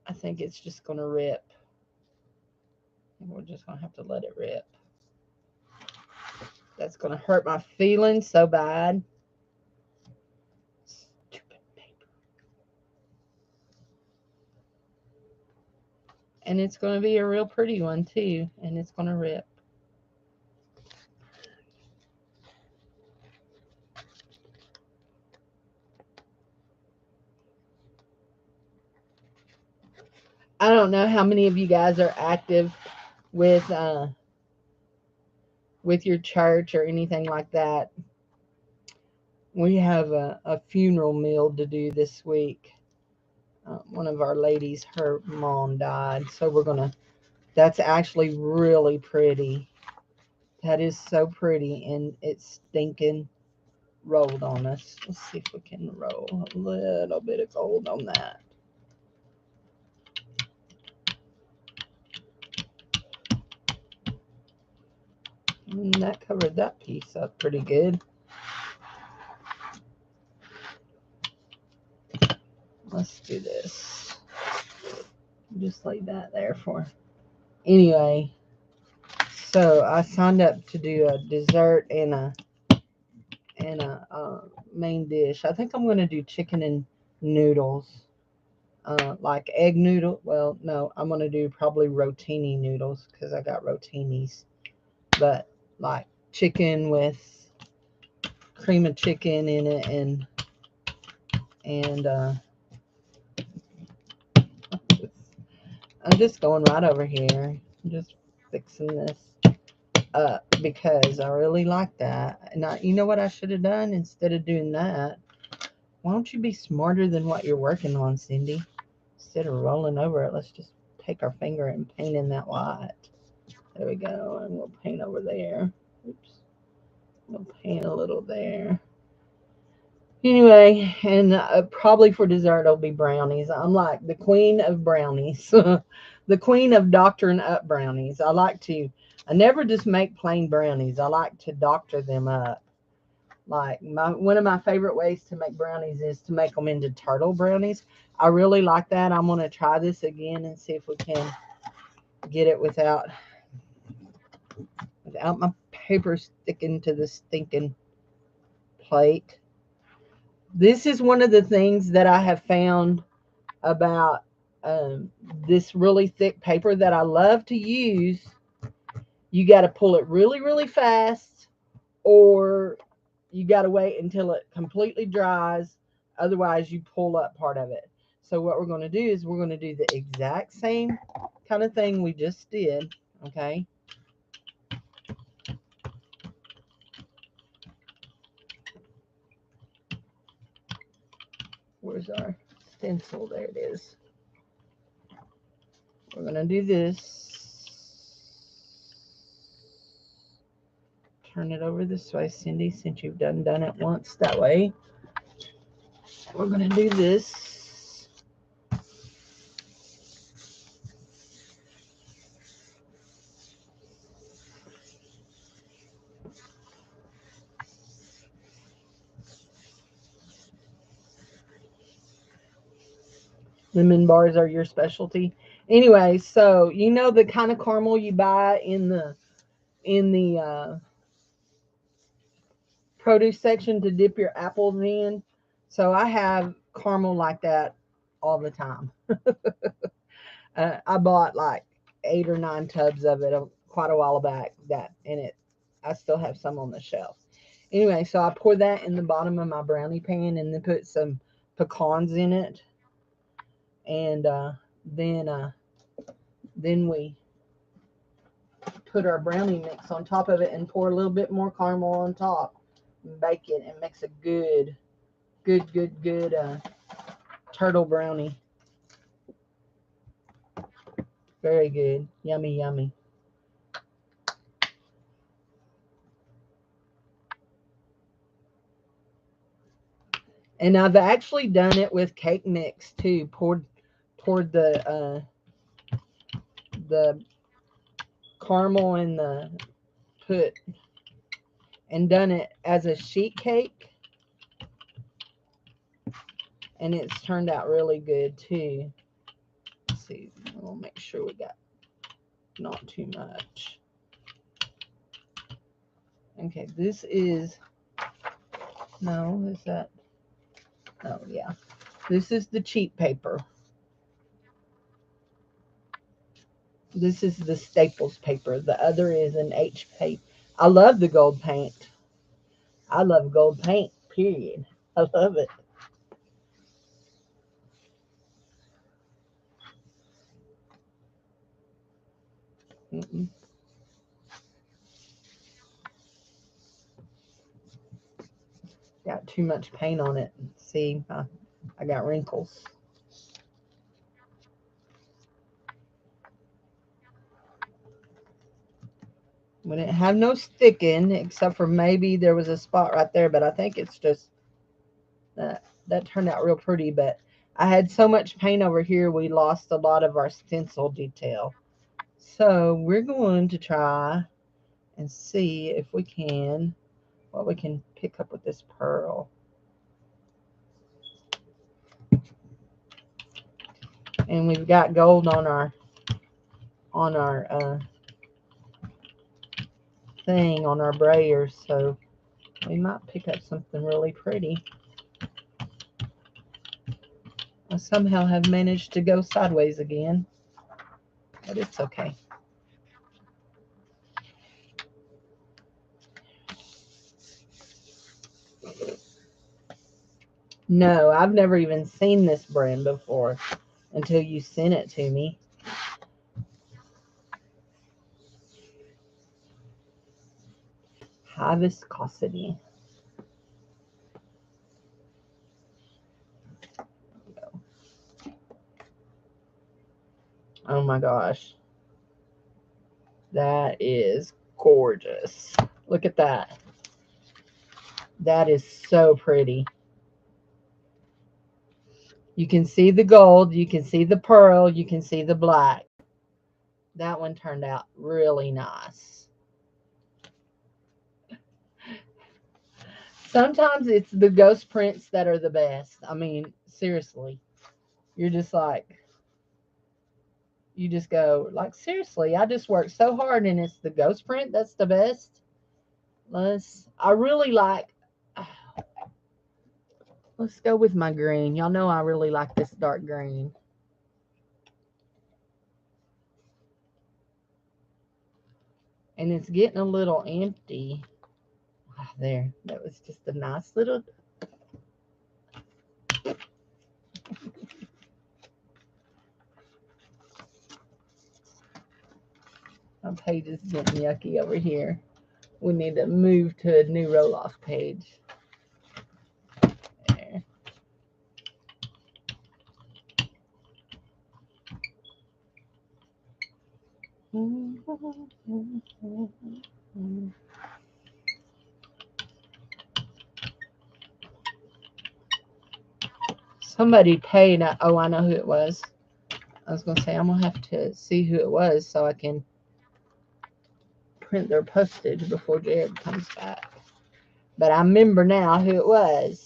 Speaker 1: I think it's just going to rip. We're just going to have to let it rip. That's going to hurt my feelings so bad. Stupid paper. And it's going to be a real pretty one too. And it's going to rip. I don't know how many of you guys are active with your church or anything like that. We have a funeral meal to do this week. One of our ladies, her mom died. So we're going to, that's actually really pretty. That is so pretty. And it's stinking rolled on us. Let's see if we can roll a little bit of gold on that. And that covered that piece up pretty good. Let's do this. Just like that there for. Anyway, so I signed up to do a dessert and a main dish. I think I'm going to do chicken and noodles. Like egg noodle. Well, no, I'm going to do probably rotini noodles because I got rotinis. But like chicken with cream of chicken in it and I'm just going right over here. I'm just fixing this up because I really like that. And you know what I should have done instead of doing that? Why don't you be smarter than what you're working on, Cindy? Instead of rolling over it, let's just take our finger and paint in that white. There we go. And we'll paint over there. Oops. I'll paint a little there. Anyway, and probably for dessert it'll be brownies. I'm like the queen of brownies, the queen of doctoring up brownies. I never just make plain brownies. I like to doctor them up. Like one of my favorite ways to make brownies is to make them into turtle brownies. I really like that. I'm gonna try this again and see if we can get it without my paper sticking to the stinking plate. This is one of the things that I have found about um, this really thick paper that I love to use. You got to pull it really, really fast, or you got to wait until it completely dries. Otherwise, you pull up part of it. So what we're going to do is we're going to do the exact same kind of thing we just did. Okay. Where's our stencil? There it is. We're going to do this. Turn it over this way, Cindy, since you've done it once that way. We're going to do this. Lemon bars are your specialty. Anyway, so you know the kind of caramel you buy in the produce section to dip your apples in. So I have caramel like that all the time. I bought like 8 or 9 tubs of it quite a while back. I still have some on the shelf. Anyway, so I pour that in the bottom of my brownie pan and then put some pecans in it, and then we put our brownie mix on top of it and pour a little bit more caramel on top and bake it and makes a good turtle brownie. Very good. Yummy, yummy. And I've actually done it with cake mix too. Poured the caramel and the put and done it as a sheet cake, and it's turned out really good too. Let's see, we'll make sure we got not too much. Okay, this is is that? Oh yeah, this is the cheap paper. This is the Staples paper. The other is an HP. I love the gold paint. I love gold paint, period. I love it. Mm-mm. Got too much paint on it. See, I got wrinkles. We didn't have no sticking, except for maybe there was a spot right there, but I think it's just that turned out real pretty. But I had so much paint over here, we lost a lot of our stencil detail. So we're going to try and see if we can, what we can pick up with this pearl. And we've got gold on our thing, on our brayers, so we might pick up something really pretty. I somehow have managed to go sideways again, but it's okay. No, I've never even seen this brand before until you sent it to me. High viscosity. Oh my gosh. That is gorgeous. Look at that. That is so pretty. You can see the gold, you can see the pearl, you can see the black. That one turned out really nice. Sometimes it's the ghost prints that are the best. I mean, seriously. You're just like, you just go, like, seriously, I just worked so hard and it's the ghost print that's the best. I really like, let's go with my green. Y'all know I really like this dark green. And it's getting a little empty. There, that was just a nice little. My page is getting yucky over here. We need to move to a new roll-off page. There. Somebody paid. Oh, I know who it was. I was going to say, I'm going to have to see who it was so I can print their postage before Jared comes back. But I remember now who it was.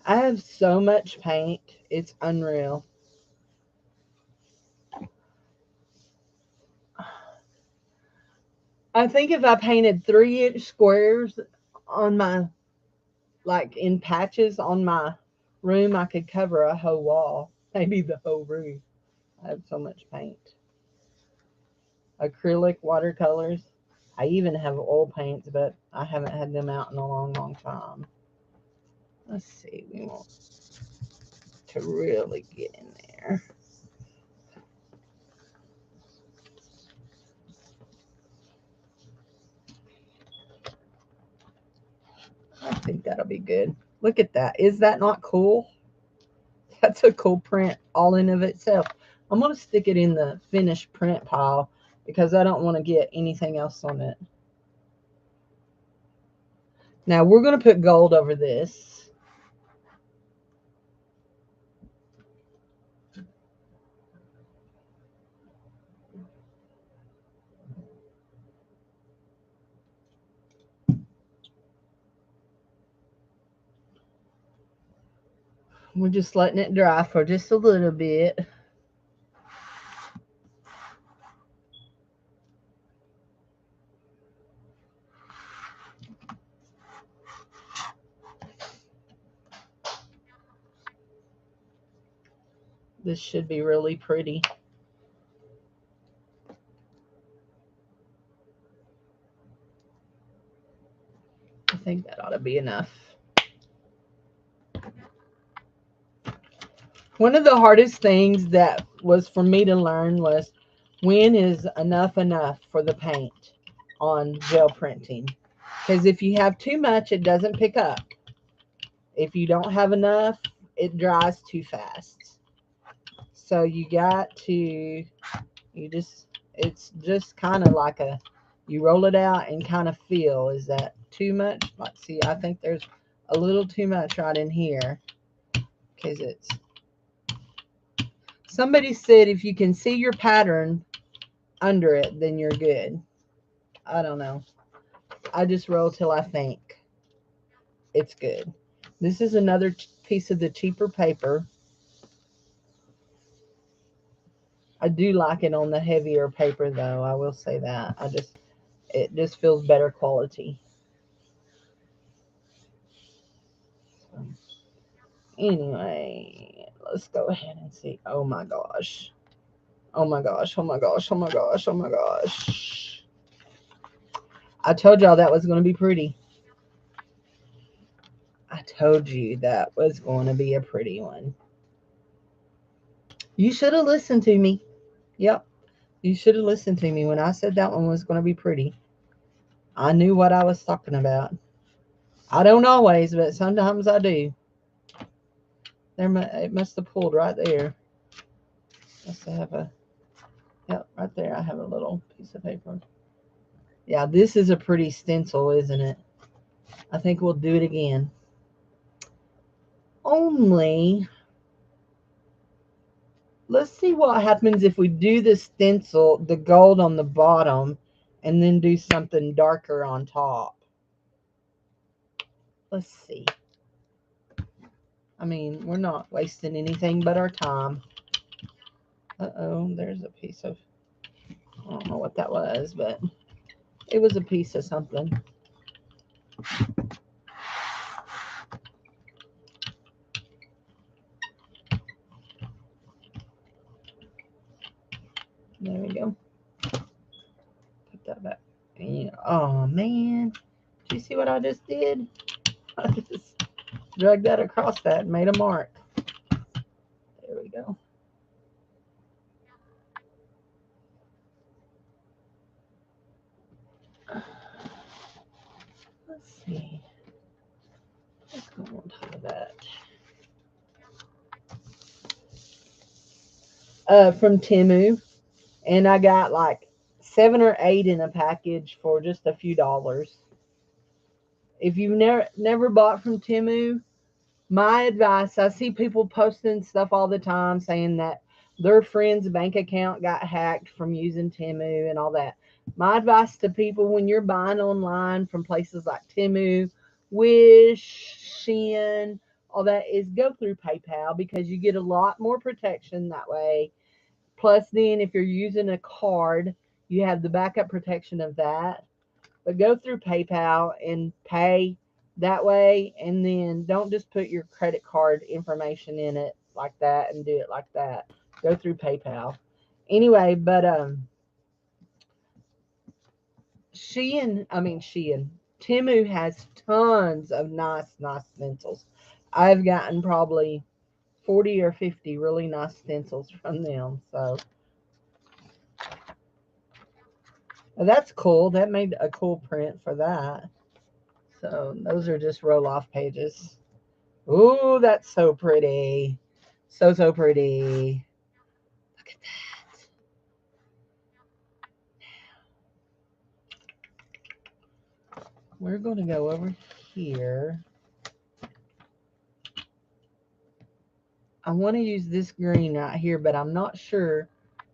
Speaker 1: I have so much paint. It's unreal. I think if I painted 3-inch squares on my, like in patches on my room, I could cover a whole wall, maybe the whole room. I have so much paint. Acrylic watercolors. I even have oil paints, but I haven't had them out in a long, long time. Let's see. We want to really get in there. I think that'll be good. Look at that. Is that not cool? That's a cool print all in of itself. I'm going to stick it in the finished print pile because I don't want to get anything else on it. Now we're going to put gold over this. We're just letting it dry for just a little bit. This should be really pretty. I think that ought to be enough. One of the hardest things that was for me to learn was when is enough for the paint on gel printing. Because if you have too much, it doesn't pick up. If you don't have enough, it dries too fast. So you got to, it's just kind of like you roll it out and kind of feel, is that too much? Like, see, I think there's a little too much right in here because somebody said if you can see your pattern under it, then you're good. I don't know. I just roll till I think it's good. This is another piece of the cheaper paper. I do like it on the heavier paper though. I will say that. It just feels better quality. So, anyway, let's go ahead and see. Oh my gosh. Oh my gosh. Oh my gosh. Oh my gosh. Oh my gosh. I told y'all that was going to be pretty. I told you that was going to be a pretty one. You should have listened to me. Yep. You should have listened to me when I said that one was going to be pretty. I knew what I was talking about. I don't always, but sometimes I do. It must have pulled right there. Must have a, yep, right there. I have a little piece of paper. Yeah, this is a pretty stencil, isn't it? I think we'll do it again. Only, let's see what happens if we do the stencil, the gold on the bottom, and then do something darker on top. Let's see. I mean, we're not wasting anything but our time. Uh-oh, there's a piece of, I don't know what that was, but it was a piece of something. There we go. Put that back. Oh, man. Do you see what I just did? I just dragged that across that and made a mark. There we go. Let's see. Let's go on top of that. From Temu. And I got like 7 or 8 in a package for just a few dollars. If you've never bought from Temu, my advice, I see people posting stuff all the time saying that their friend's bank account got hacked from using Temu and all that. My advice to people when you're buying online from places like Temu, Wish, Shein, all that is go through PayPal because you get a lot more protection that way. Plus, then if you're using a card, you have the backup protection of that. But go through PayPal and pay that way, and then don't just put your credit card information in it like that and do it like that. Go through PayPal. Anyway, but Shein, Temu has tons of nice stencils. I've gotten probably 40 or 50 really nice stencils from them. So that's cool. That made a cool print for that. So those are just roll off pages. Ooh, that's so pretty. So pretty. Look at that. We're going to go over here. I want to use this green right here, but I'm not sure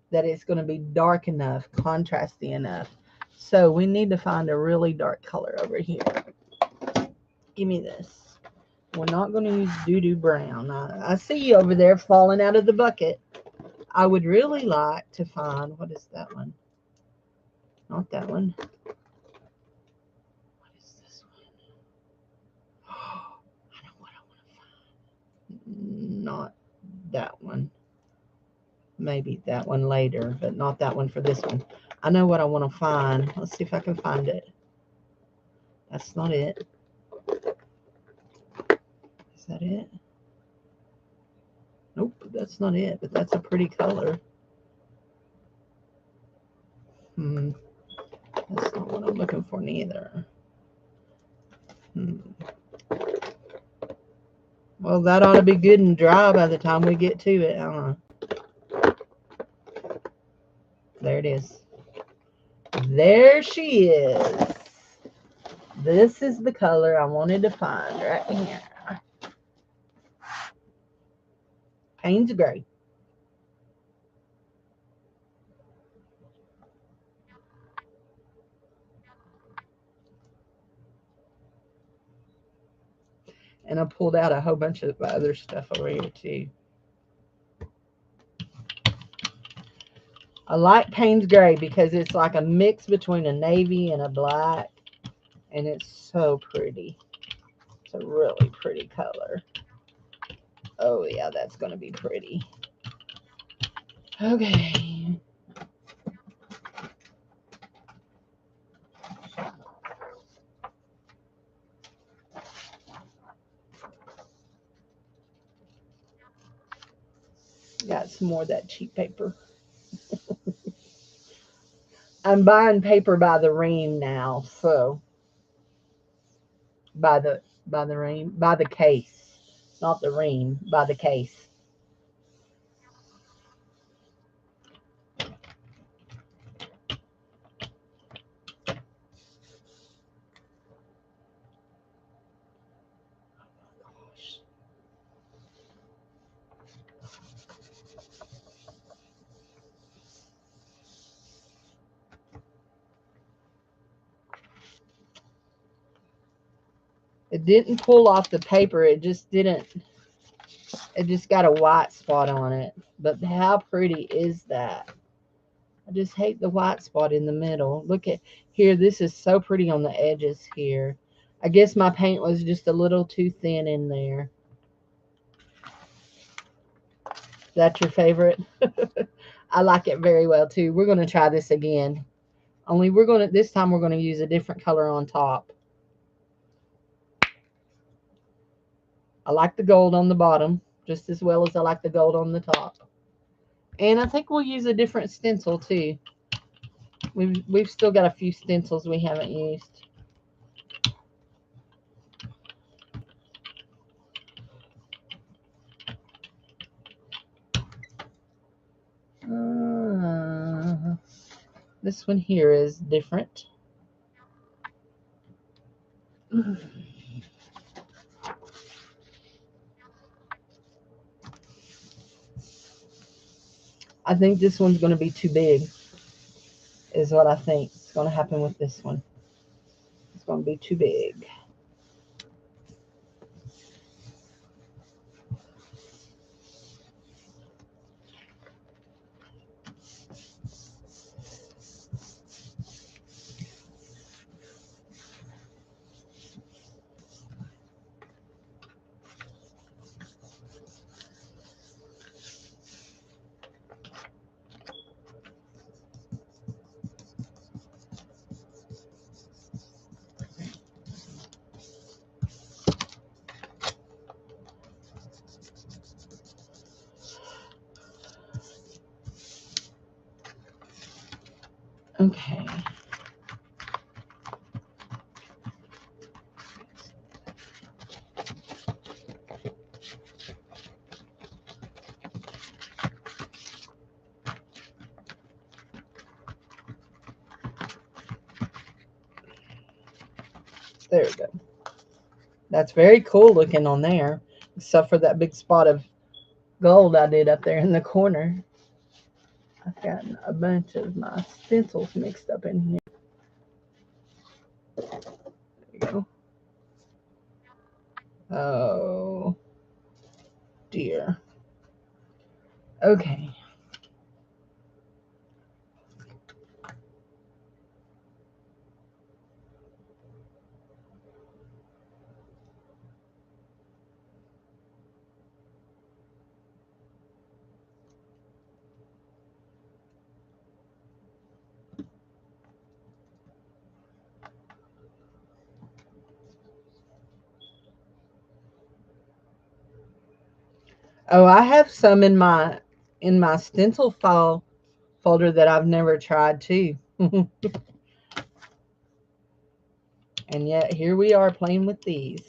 Speaker 1: that it's going to be dark enough, contrasty enough. So we need to find a really dark color over here. Give me this. We're not going to use doo-doo brown. I see you over there falling out of the bucket. I would really like to find, what is that one? Not that one. What is this one? Oh, I know what I want to find. Not that one. Maybe that one later, but not that one for this one. I know what I want to find. Let's see if I can find it. That's not it. Is that it? Nope, that's not it, but that's a pretty color. That's not what I'm looking for neither. Well, that ought to be good and dry by the time we get to it. There it is. There she is. This is the color I wanted to find right here. Payne's Gray. And I pulled out a whole bunch of other stuff over here too. I like Payne's Gray because it's like a mix between a navy and a black. And it's so pretty. It's a really pretty color. Oh yeah, that's going to be pretty. Okay. Got some more of that cheap paper. I'm buying paper by the ream now, so by the ream, by the case, not the ream, by the case. It didn't pull off the paper. It just didn't. It just got a white spot on it. But how pretty is that? I just hate the white spot in the middle. Look at here. This is so pretty on the edges here. I guess my paint was just a little too thin in there. Is that your favorite? I like it very well too. We're going to try this again. Only this time we're going to use a different color on top. I like the gold on the bottom just as well as I like the gold on the top. And I think we'll use a different stencil too. We've still got a few stencils we haven't used. This one here is different. I think this one's going to be too big, is what I think is going to happen with this one. It's going to be too big. Okay. There we go. That's very cool looking on there, except for that big spot of gold I did up there in the corner. I've gotten a bunch of my stencils mixed up in here. There you go. Oh, dear. Okay. Oh, I have some in my stencil file folder that I've never tried too. And yet here we are playing with these.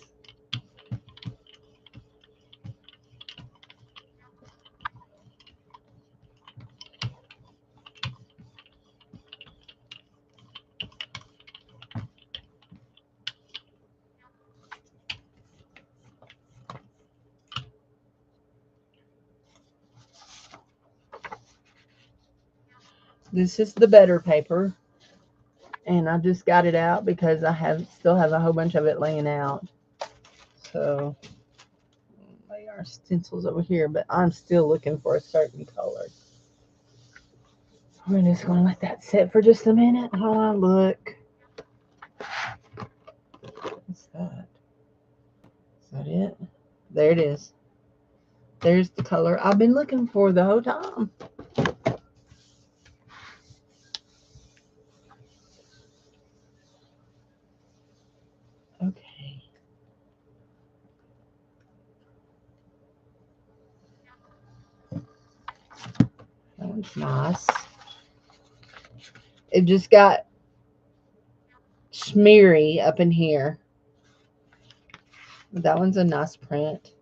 Speaker 1: This is the better paper, and I just got it out because I still have a whole bunch of it laying out. So lay our stencils over here, but I'm still looking for a certain color. I'm just going to let that sit for just a minute while I look. What's that? Is that it? There it is. There's the color I've been looking for the whole time. Okay. That one's nice. It just got smeary up in here. That one's a nice print.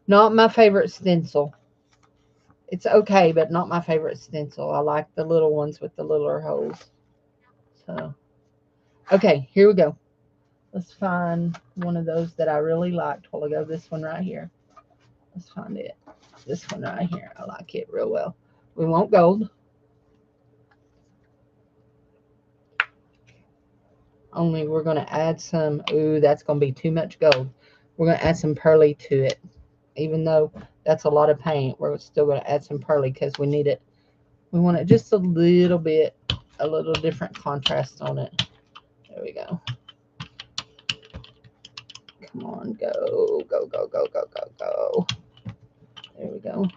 Speaker 1: Not my favorite stencil. It's okay, but not my favorite stencil. I like the little ones with the littler holes. So, okay, here we go. Let's find one of those that I really liked a while ago. This one right here. Let's find it. This one right here. I like it real well. We want gold. Only we're going to add some. Ooh, that's going to be too much gold. We're going to add some pearly to it. Even though that's a lot of paint, we're still going to add some pearly because we need it. We want it just a little bit, a little different contrast on it. There we go. Come on, go, go, go, go, go, go, go. There we go.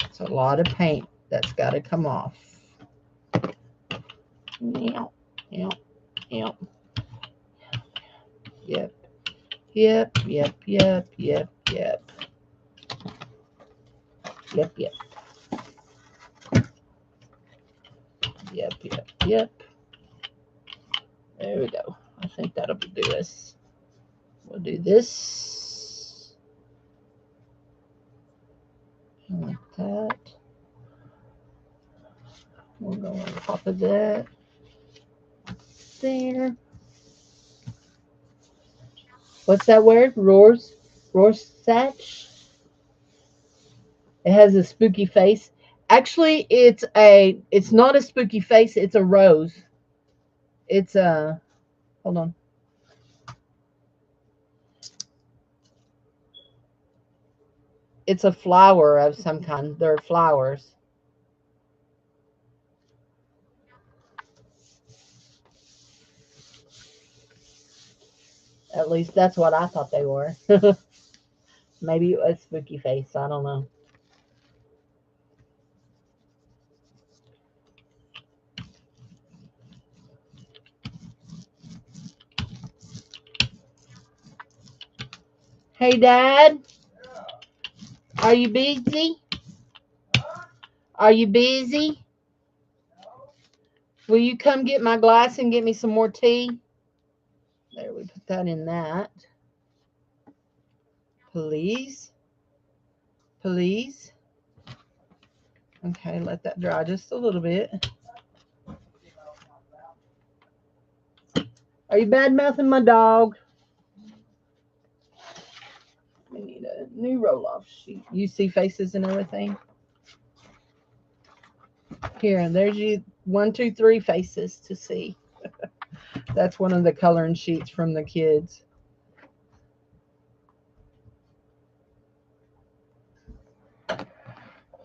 Speaker 1: It's a lot of paint that's got to come off. Yep, yep, yep. Yep, yep, yep, yep, yep, yep. Yep, yep. Yep, yep, yep. There we go. I think that'll do us. We'll do this. Like that. We'll go on top of that. There. What's that word? Rorschach? It has a spooky face. Actually, it's not a spooky face, it's a rose. It's a hold on. It's a flower of some kind. They're flowers. At least that's what I thought they were. Maybe it was spooky face. I don't know. Hey, Dad. Are you busy? Are you busy? Will you come get my glass and get me some more tea? There, we put that in that. Please. Please. Okay, let that dry just a little bit. Are you bad mouthing my dog? We need a new roll off sheet. You see faces and everything? Here, and there's you 1, 2, 3 faces to see. That's one of the coloring sheets from the kids.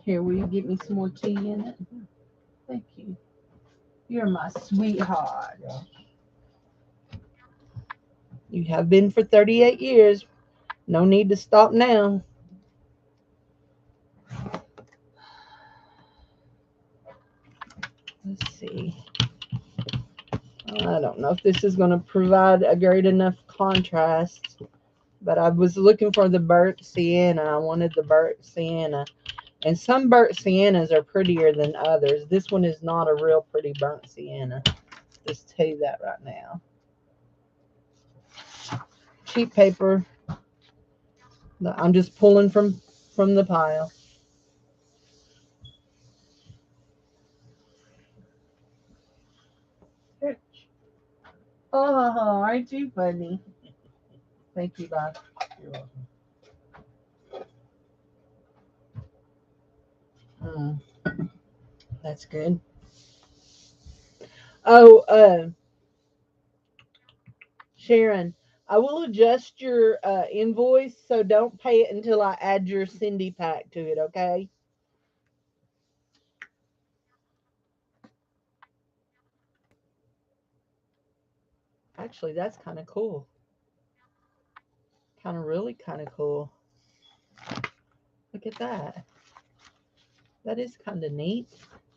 Speaker 1: Here, will you get me some more tea in it? Thank you. You're my sweetheart.
Speaker 2: Yeah.
Speaker 1: You have been for 38 years. No need to stop now. Let's see. I don't know if this is going to provide a great enough contrast, but I was looking for the burnt sienna. I wanted the burnt sienna. And some burnt siennas are prettier than others. This one is not a real pretty burnt sienna. Just tell you that right now. Cheap paper. I'm just pulling from the pile. Oh, aren't you funny? Thank you, Bob.
Speaker 2: You're welcome.
Speaker 1: That's good. Oh, Sharon, I will adjust your invoice, so don't pay it until I add your Cindy pack to it, okay? Actually, that's kind of cool. Really kind of cool. Look at that. That is kind of neat.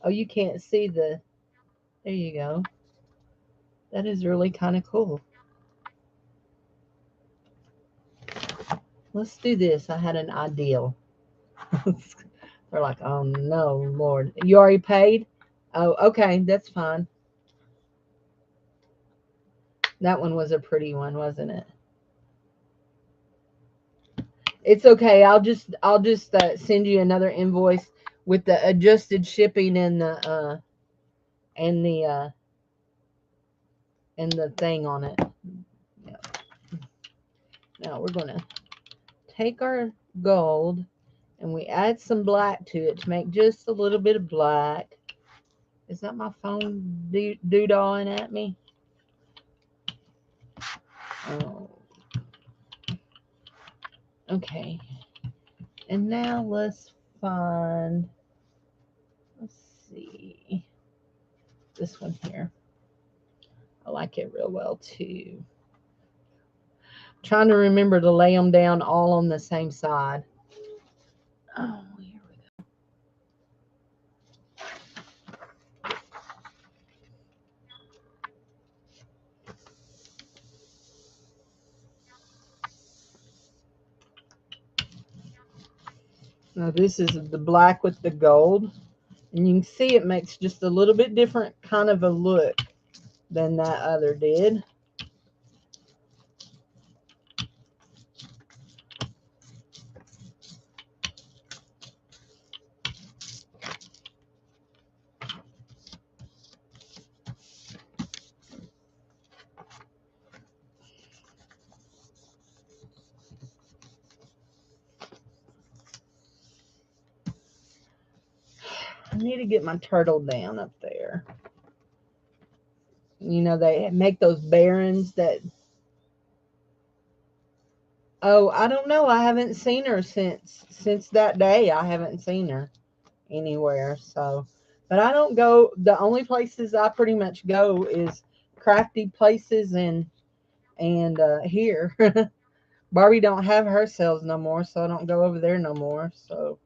Speaker 1: Oh, you can't see the, there you go. That is really kind of cool. let's do this. I had an ideal. They're like, oh no, Lord. You already paid? Oh, okay, that's fine. That one was a pretty one, wasn't it? It's okay. I'll just send you another invoice with the adjusted shipping and the thing on it. Yeah. Now we're gonna take our gold and we add some black to it to make just a little bit of black. Is that my phone doodling at me? Oh. Okay. And now let's see, this one here. I like it real well too. Trying to remember to lay them down all on the same side. Oh, here we go. Now this is the black with the gold. And you can see it makes just a little bit different kind of a look than that other did. I need to get my turtle down up there. You know, they make those barons that... Oh, I don't know. I haven't seen her since that day. I haven't seen her anywhere. So, but I don't go. The only places I pretty much go is crafty places and here. Barbie don't have her sales no more, so I don't go over there no more. So,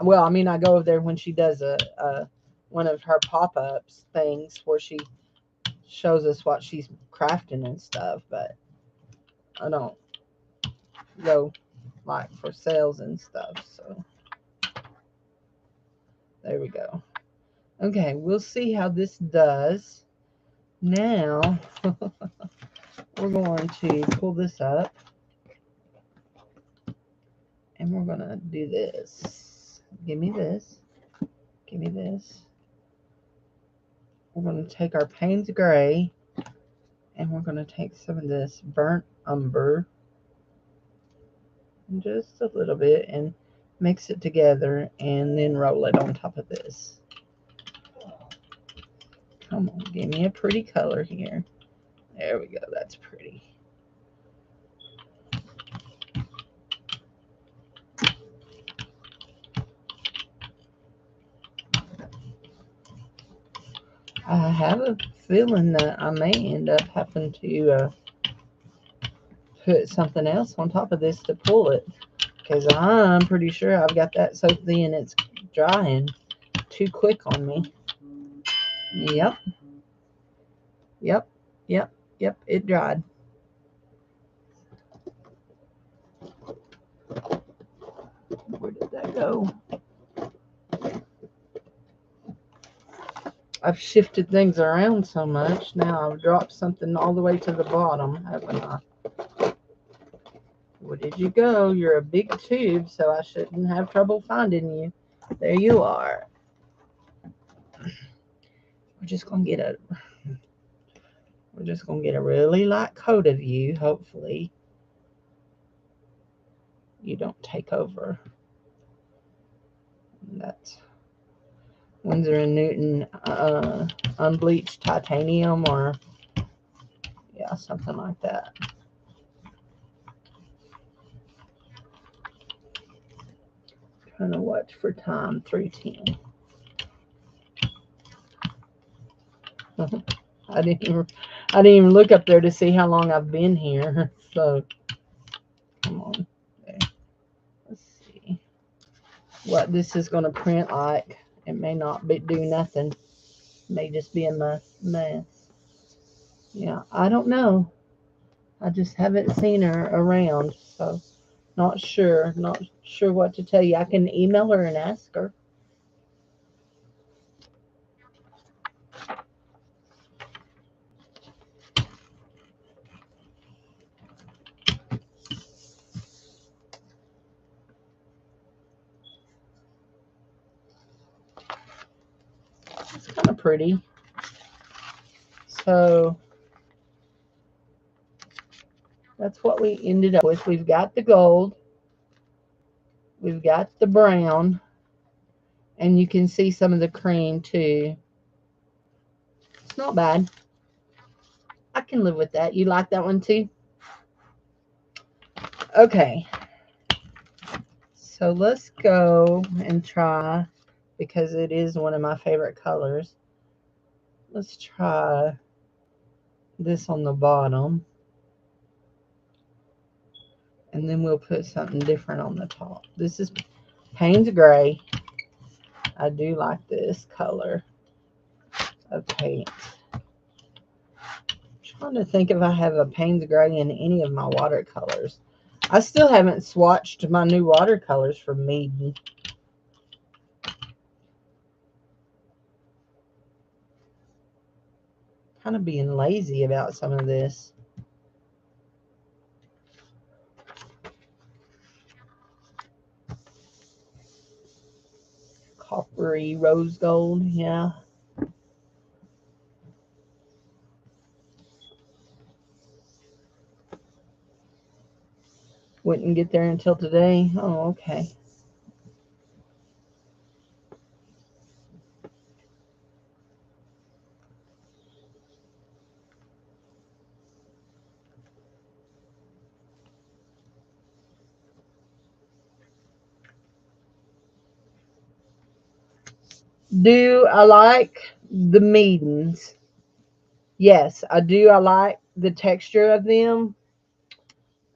Speaker 1: well, I mean, I go over there when she does a one of her pop-ups things where she shows us what she's crafting and stuff, but I don't go like for sales and stuff. So there we go. Okay, we'll see how this does. Now we're going to pull this up and we're going to do this. Give me this. Give me this. We're going to take our Payne's Gray and we're going to take some of this burnt umber, just a little bit, and mix it together and then roll it on top of this. Come on, give me a pretty color here. There we go. That's pretty. I have a feeling that I may end up having to put something else on top of this to pull it, because I'm pretty sure I've got that soaked in. It's drying too quick on me. Yep. Yep. Yep. Yep. It dried. Where did that go? I've shifted things around so much. Now I've dropped something all the way to the bottom, haven't I? Where did you go? You're a big tube, so I shouldn't have trouble finding you. There you are. We're just gonna get a really light coat of you. Hopefully you don't take over. That's Winsor & Newton unbleached titanium, or yeah, something like that. Trying to watch for time. 3:10. I didn't even look up there to see how long I've been here. So come on. There. Let's see what this is going to print like. It may not do nothing. It may just be a mess. Yeah, I don't know. I just haven't seen her around. So Not sure. Not sure what to tell you. I can email her and ask her. It's kind of pretty. So that's what we ended up with. We've got the gold. We've got the brown. And you can see some of the cream too. It's not bad. I can live with that. You like that one too? Okay. So let's go and try, because it is one of my favorite colors. Let's try this on the bottom. And then we'll put something different on the top. This is Payne's Gray. I do like this color of paint. I'm trying to think if I have a Payne's Gray in any of my watercolors. I still haven't swatched my new watercolors for Mead. Kind of being lazy about some of this. Coppery rose gold, yeah. Wouldn't get there until today. Oh, okay. Do I like the Meadens? Yes, I do. I like the texture of them.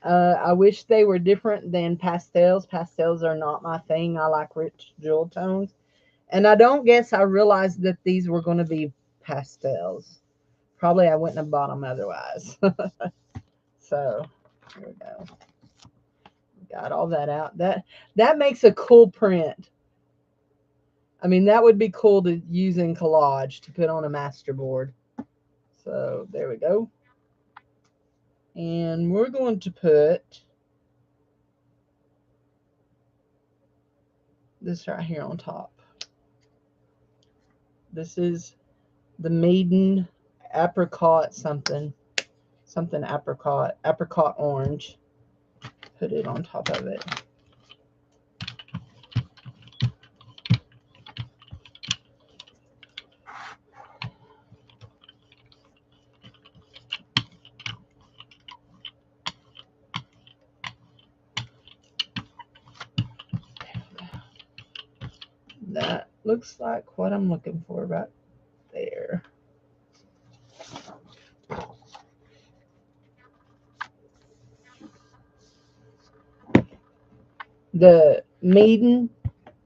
Speaker 1: I wish they were different than pastels. Pastels are not my thing. I like rich jewel tones. And I don't guess I realized that these were going to be pastels. Probably I wouldn't have bought them otherwise. So, here we go. Got all that out. That makes a cool print. I mean, that would be cool to use in collage to put on a master board. So, there we go. And we're going to put this right here on top. This is the Maiden apricot something apricot orange. Put it on top of it. That looks like what I'm looking for right there. The Maiden,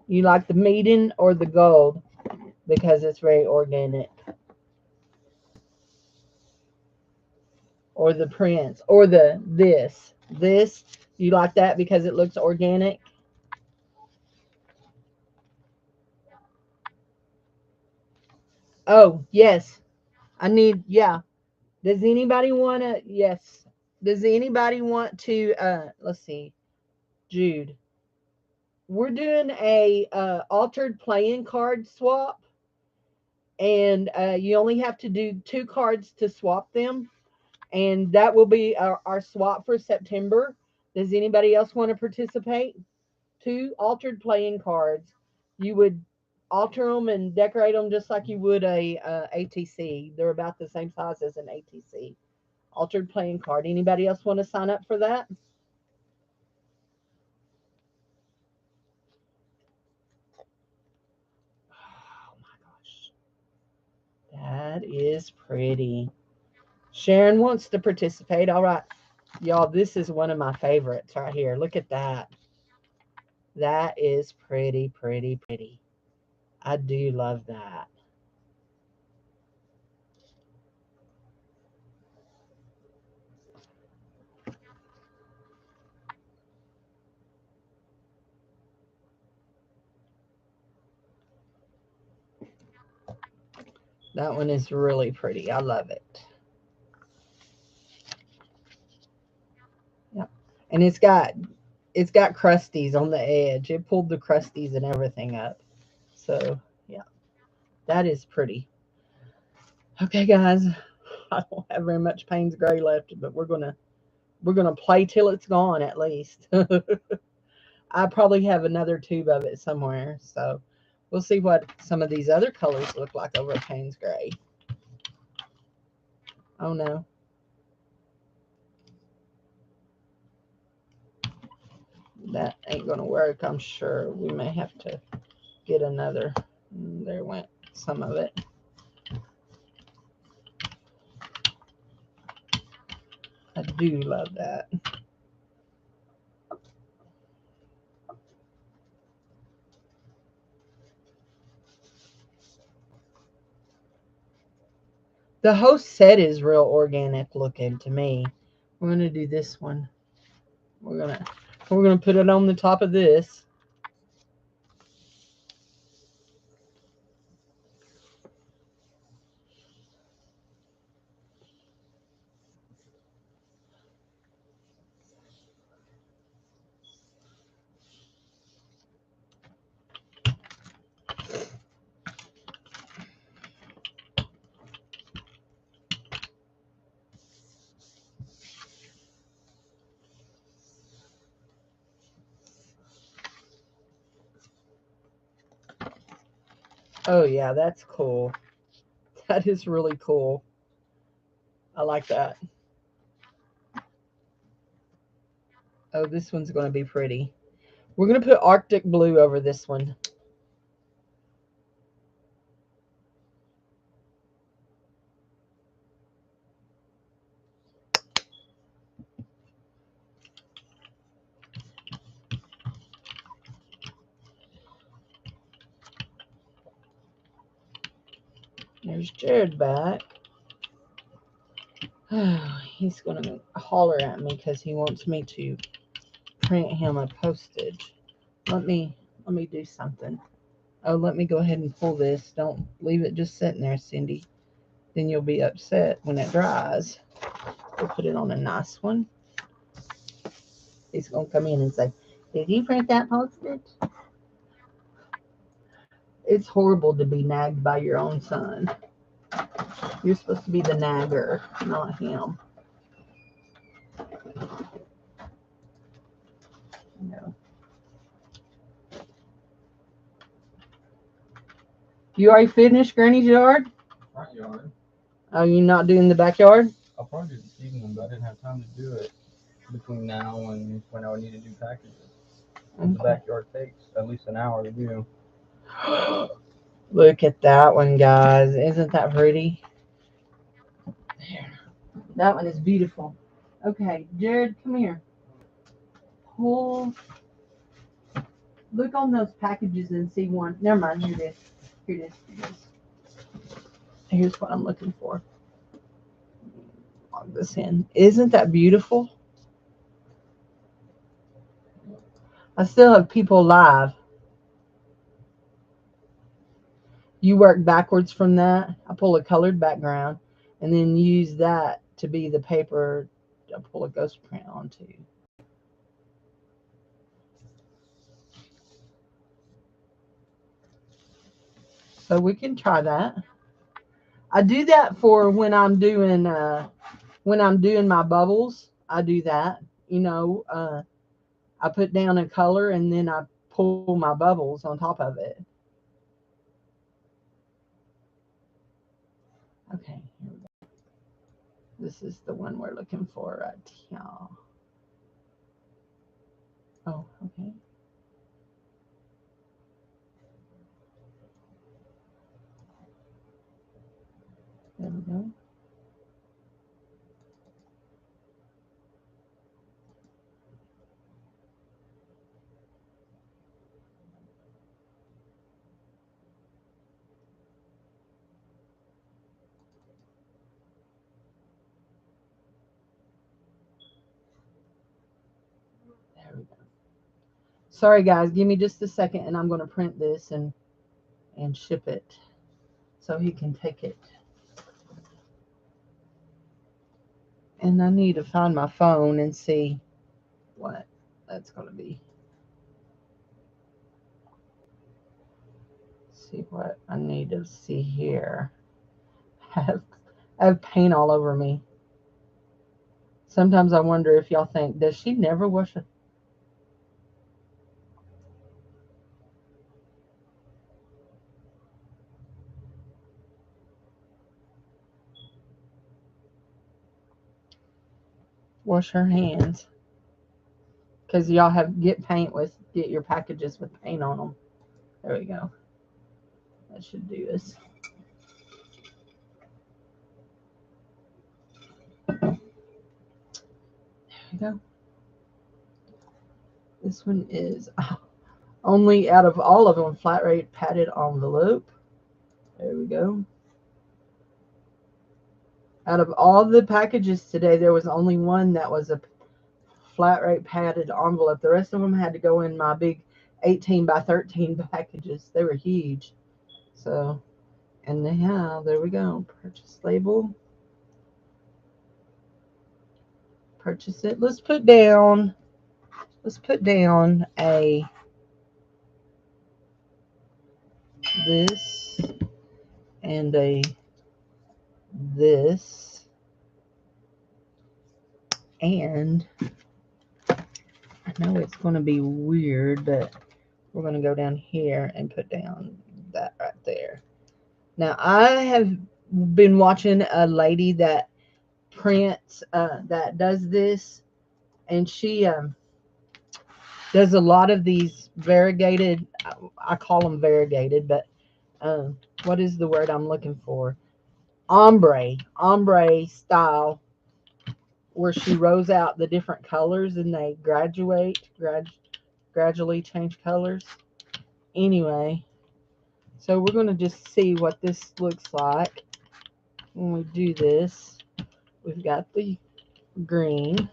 Speaker 1: you like the Maiden or the gold? Because it's very organic. Or the Prince, or this, you like that because it looks organic? Oh, yes. Yeah. Does anybody want to, yes. Does anybody want to, let's see, Jude. We're doing a altered playing card swap, and you only have to do 2 cards to swap them, and that will be our swap for September. Does anybody else want to participate? 2 altered playing cards. You would alter them and decorate them just like you would a ATC. They're about the same size as an ATC. Altered playing card. Anybody else want to sign up for that? Oh my gosh. That is pretty. Sharon wants to participate. All right. Y'all, this is one of my favorites right here. Look at that. That is pretty, pretty, pretty. I do love that. That one is really pretty. I love it. Yep. And it's got crusties on the edge. It pulled the crusties and everything up. So yeah, that is pretty. Okay, guys. I don't have very much Payne's Gray left, but we're gonna play till it's gone at least. I probably have another tube of it somewhere. So we'll see what some of these other colors look like over at Payne's Gray. Oh no. That ain't gonna work, I'm sure. We may have to get another. There went some of it. I do love that. The whole set is real organic looking to me. We're gonna do this one. We're gonna put it on the top of this. Oh yeah, that's cool. That is really cool. I like that. Oh, this one's gonna be pretty. We're gonna put Arctic blue over this one. There's Jared back. He's gonna holler at me because he wants me to print him a postage. Let me do something. Oh, let me go ahead and pull this. Don't leave it just sitting there, Cindy. Then you'll be upset when it dries. We'll put it on a nice one. He's gonna come in and say, "Did you print that postage?" It's horrible to be nagged by your own son. You're supposed to be the nagger, not him. No. You already finished Granny's yard?
Speaker 2: Front yard.
Speaker 1: Oh, you not doing the backyard?
Speaker 2: I'll probably do this evening, but I didn't have time to do it between now and when I would need to do packages. Okay. The backyard takes at least an hour to do.
Speaker 1: Look at that one, guys. Isn't that pretty? There. That one is beautiful. Okay, Jared, come here. Pull. Look on those packages and see one. Never mind. Here it is. Here it is. Here it is. Here's what I'm looking for. Log this in. Isn't that beautiful? I still have people live. You work backwards from that. I pull a colored background and then use that to be the paper I pull a ghost print onto. So we can try that. I do that for when I'm doing my bubbles. I do that. I put down a color and then I pull my bubbles on top of it. Okay, here we go. This is the one we're looking for right here. Oh, okay. There we go. There we go. Sorry guys, give me just a second and I'm going to print this and ship it. so he can take it. And I need to find my phone and see what that's going to be. See what I need to see here. I have paint all over me. Sometimes I wonder if y'all think, does she never wash it? Wash her hands. Because y'all get your packages with paint on them. There we go. That should do this. There we go. This one is only out of all of them flat rate padded envelope. There we go. Out of all the packages today, there was only one that was a flat rate padded envelope. The rest of them had to go in my big 18 by 13 packages. They were huge. So, and yeah, there we go. Purchase label. Purchase it. Let's put down a this and a this, and I know it's going to be weird, but we're going to go down here and put down that right there. Now I have been watching a lady that prints that does this, and she does a lot of these variegated, I call them variegated, but what is the word I'm looking for? Ombre style, where she rows out the different colors and they gradually change colors. Anyway, so we're going to just see what this looks like when we do this. We've got the green,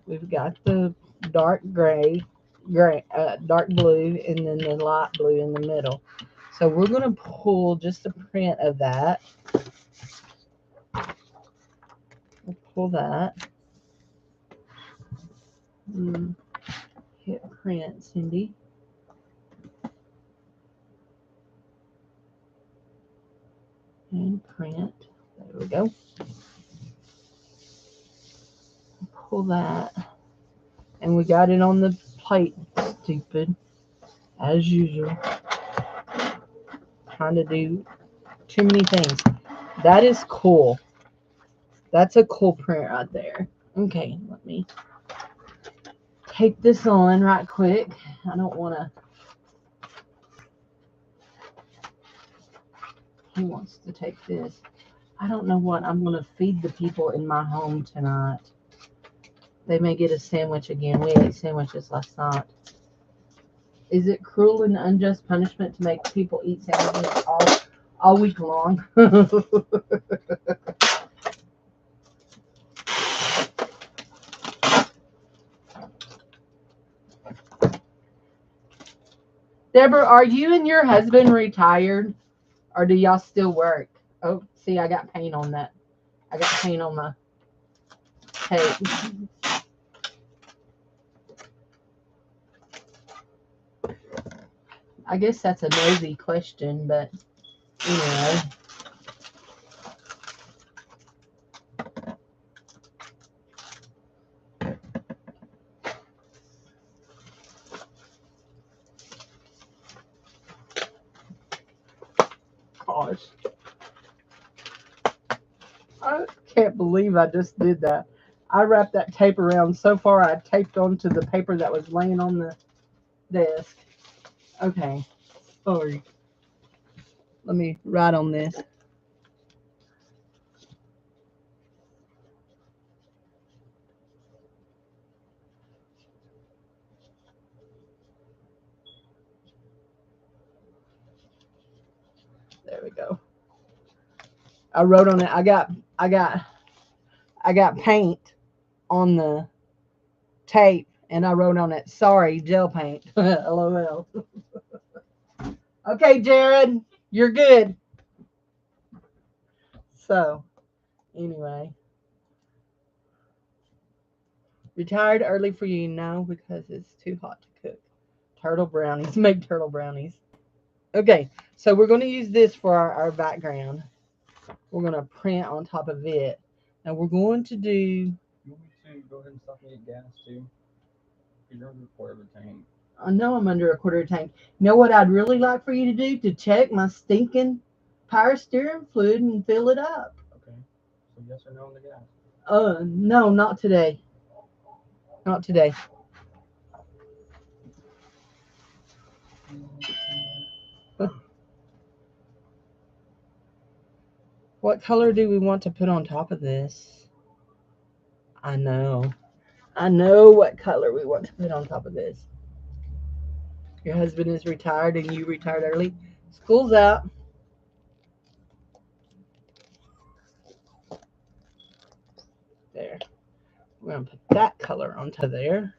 Speaker 1: we've got the dark dark blue, and then the light blue in the middle. So we're going to pull just a print of that. We'll pull that. Hit print, Cindy. And print. There we go. Pull that. And we got it on the plate, stupid. As usual. Trying to do too many things. That is cool. That's a cool print right there. Okay, let me take this on right quick. I don't want to. He wants to take this. I don't know what I'm going to feed the people in my home tonight. They may get a sandwich again. We ate sandwiches last night. Is it cruel and unjust punishment to make people eat sandwiches all week long? Deborah, are you and your husband retired? Or do y'all still work? Oh, see, I got paint on that. I got paint on my tape. I guess that's a nosy question, but anyway. Gosh. I can't believe I just did that. I wrapped that tape around so far I taped onto the paper that was laying on the desk. Okay. Sorry. Let me write on this. There we go. I wrote on it. I got paint on the tape, and I wrote on it, sorry, gel paint. LOL. Okay, Jared, you're good. So, anyway. Retired early for you? No, because it's too hot to cook. Turtle brownies. Make turtle brownies. Okay, so we're going to use this for our background. We're going to print on top of it. Now we're going to do...
Speaker 2: You want me to go ahead and stop and get gas too? Because you're under a quarter of a tank.
Speaker 1: I know I'm under a quarter tank. You know what I'd really like for you to do? To check my stinking power steering fluid and fill it up.
Speaker 2: Okay. So yes or no on the gas?
Speaker 1: No, not today. Not today. What color do we want to put on top of this? I know. I know what color we want to put on top of this. Your husband is retired and you retired early. School's out. There. We're going to put that color onto there.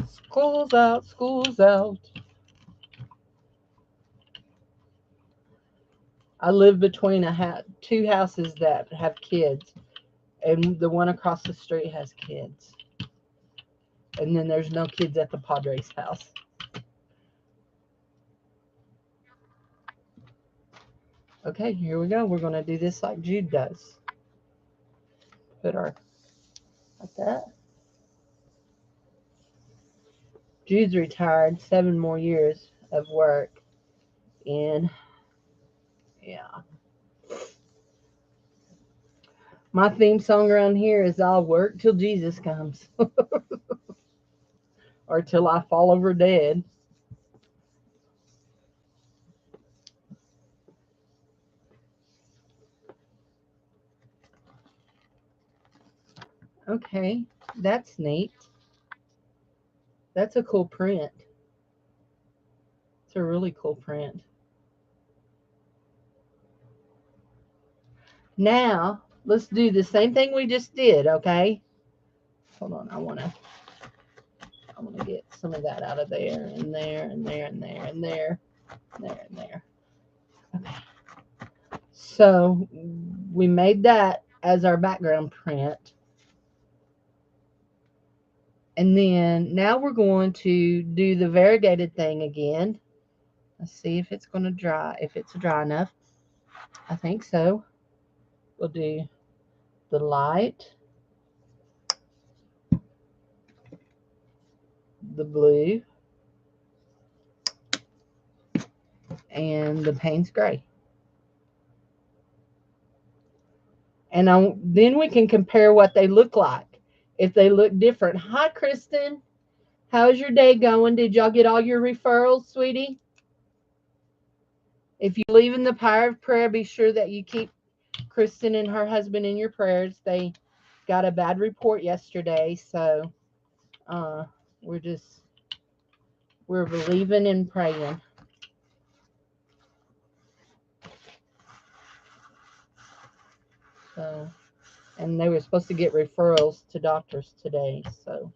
Speaker 1: School's out. School's out. I live between two houses that have kids, and the one across the street has kids. And then there's no kids at the Padres house. Okay, here we go. We're going to do this like Jude does. Put our, like that. Jude's retired, 7 more years of work. And, yeah. My theme song around here is I'll work till Jesus comes. Or till I fall over dead. Okay, that's neat. That's a cool print. It's a really cool print. Now, let's do the same thing we just did, okay? Hold on, I want to get some of that out of there, and there, and there, and there, and there, there, and there. Okay. So, we made that as our background print. And then, now we're going to do the variegated thing again. Let's see if it's going to dry, if it's dry enough. I think so. We'll do the light, the blue, and the Payne's gray. And then we can compare what they look like. If they look different. Hi, Kristen. How's your day going? Did y'all get all your referrals, sweetie? If you believe in the power of prayer, be sure that you keep Kristen and her husband in your prayers. They got a bad report yesterday, so we're believing and praying. So, and they were supposed to get referrals to doctors today, so.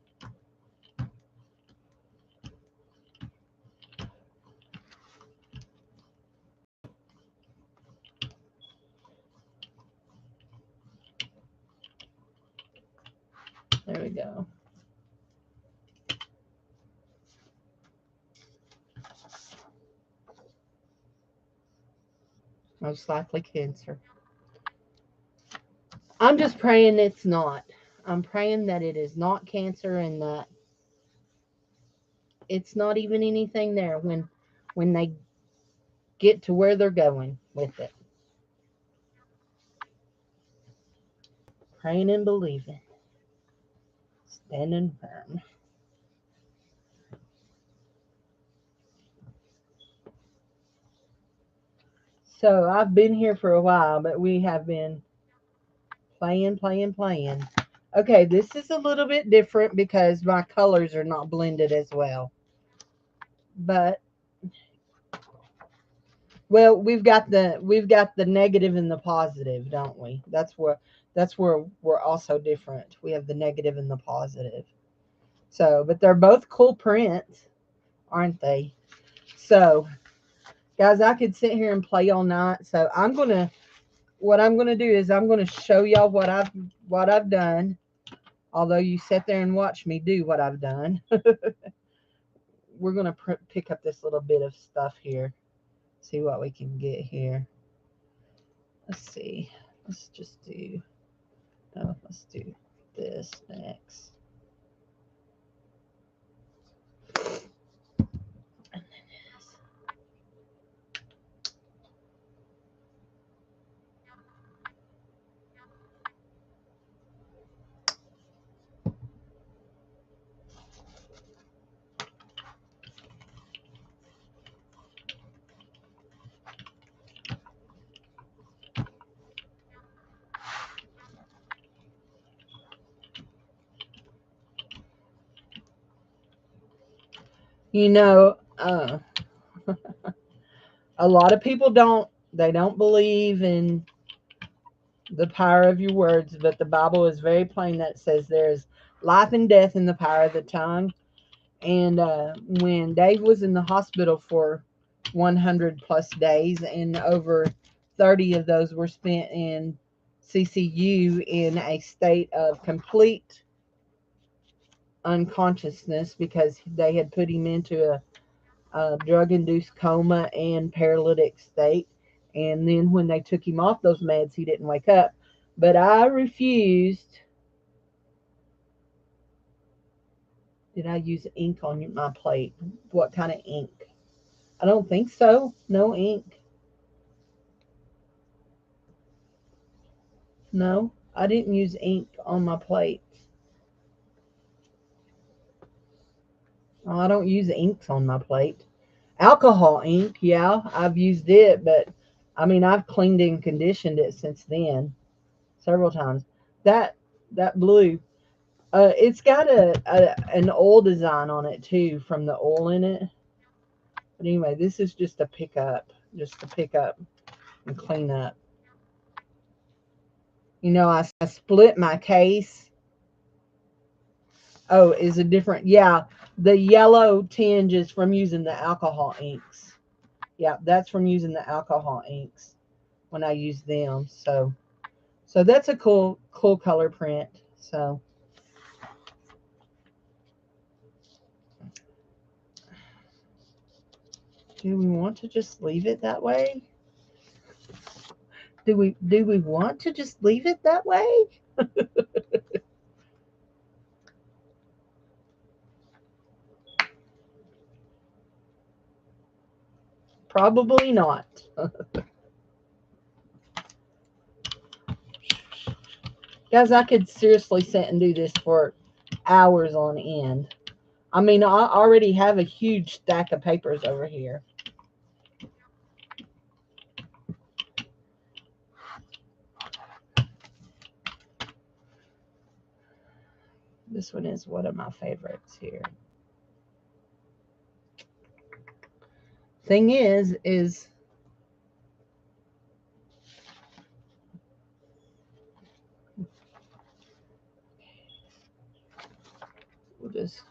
Speaker 1: There we go. Most likely cancer. I'm just praying it's not. I'm praying that it is not cancer and that it's not even anything there when they get to where they're going with it. Praying and believing. Standing firm. So I've been here for a while, but we have been playing. Okay, this is a little bit different because my colors are not blended as well. But well, we've got the negative and the positive, don't we? That's where we're also different. We have the negative and the positive. So, but they're both cool prints, aren't they? So, Guys, I could sit here and play all night. So what I'm gonna do is I'm gonna show y'all what I've done. Although you sit there and watch me do what I've done. We're gonna pick up this little bit of stuff here. See what we can get here. Let's see. Let's just do. No, let's do this next. You know, a lot of people don't believe in the power of your words, but the Bible is very plain that says there's life and death in the power of the tongue. And when Dave was in the hospital for 100 plus days, and over 30 of those were spent in CCU in a state of complete unconsciousness because they had put him into a drug-induced coma and paralytic state. And then when they took him off those meds, he didn't wake up. But I refused. Did I use ink on my plate? What kind of ink? I don't think so. No ink. No, I didn't use ink on my plate. Oh, I don't use inks on my plate. Alcohol ink, yeah, I've used it, but I mean, I've cleaned and conditioned it since then several times. That that blue, it's got an oil design on it too from the oil in it. But anyway, this is just to pick up and clean up. You know, I split my case. Oh, is a different, yeah. The yellow tinge is from using the alcohol inks. Yeah, that's from using the alcohol inks when I use them. So that's a cool color print. So do we want to just leave it that way? Do we want to just leave it that way? Probably not. Guys, I could seriously sit and do this for hours on end. I mean, I already have a huge stack of papers over here. This one is one of my favorites here. Thing is we'll just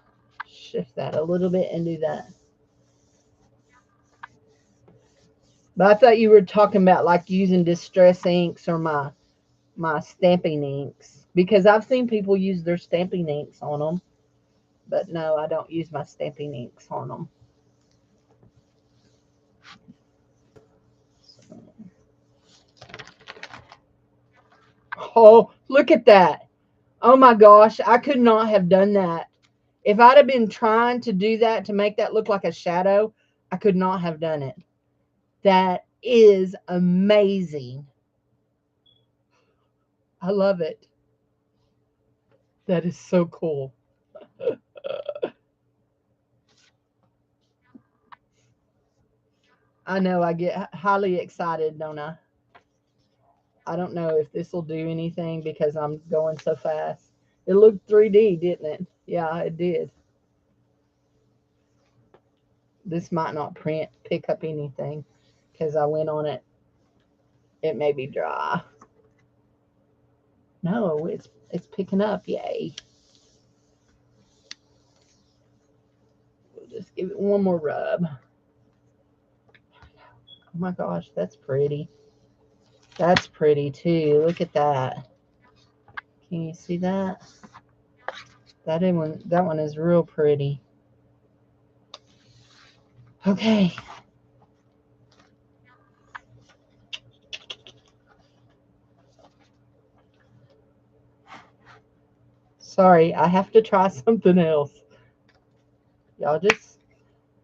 Speaker 1: shift that a little bit and do that. But I thought you were talking about like using distress inks or my stamping inks, because I've seen people use their stamping inks on them. But no, I don't use my stamping inks on them. Oh, look at that. Oh my gosh, I could not have done that. If I'd have been trying to do that to make that look like a shadow, I could not have done it. That is amazing. I love it. That is so cool. I know I get highly excited, don't I? I don't know if this will do anything because I'm going so fast. It looked 3D, didn't it? Yeah, it did. This might not pick up anything because I went on it. It may be dry. No, it's picking up. Yay. We'll just give it one more rub. Oh my gosh, that's pretty. That's pretty too. Look at that. Can you see that? That one is real pretty. Okay. Sorry, I have to try something else. Y'all just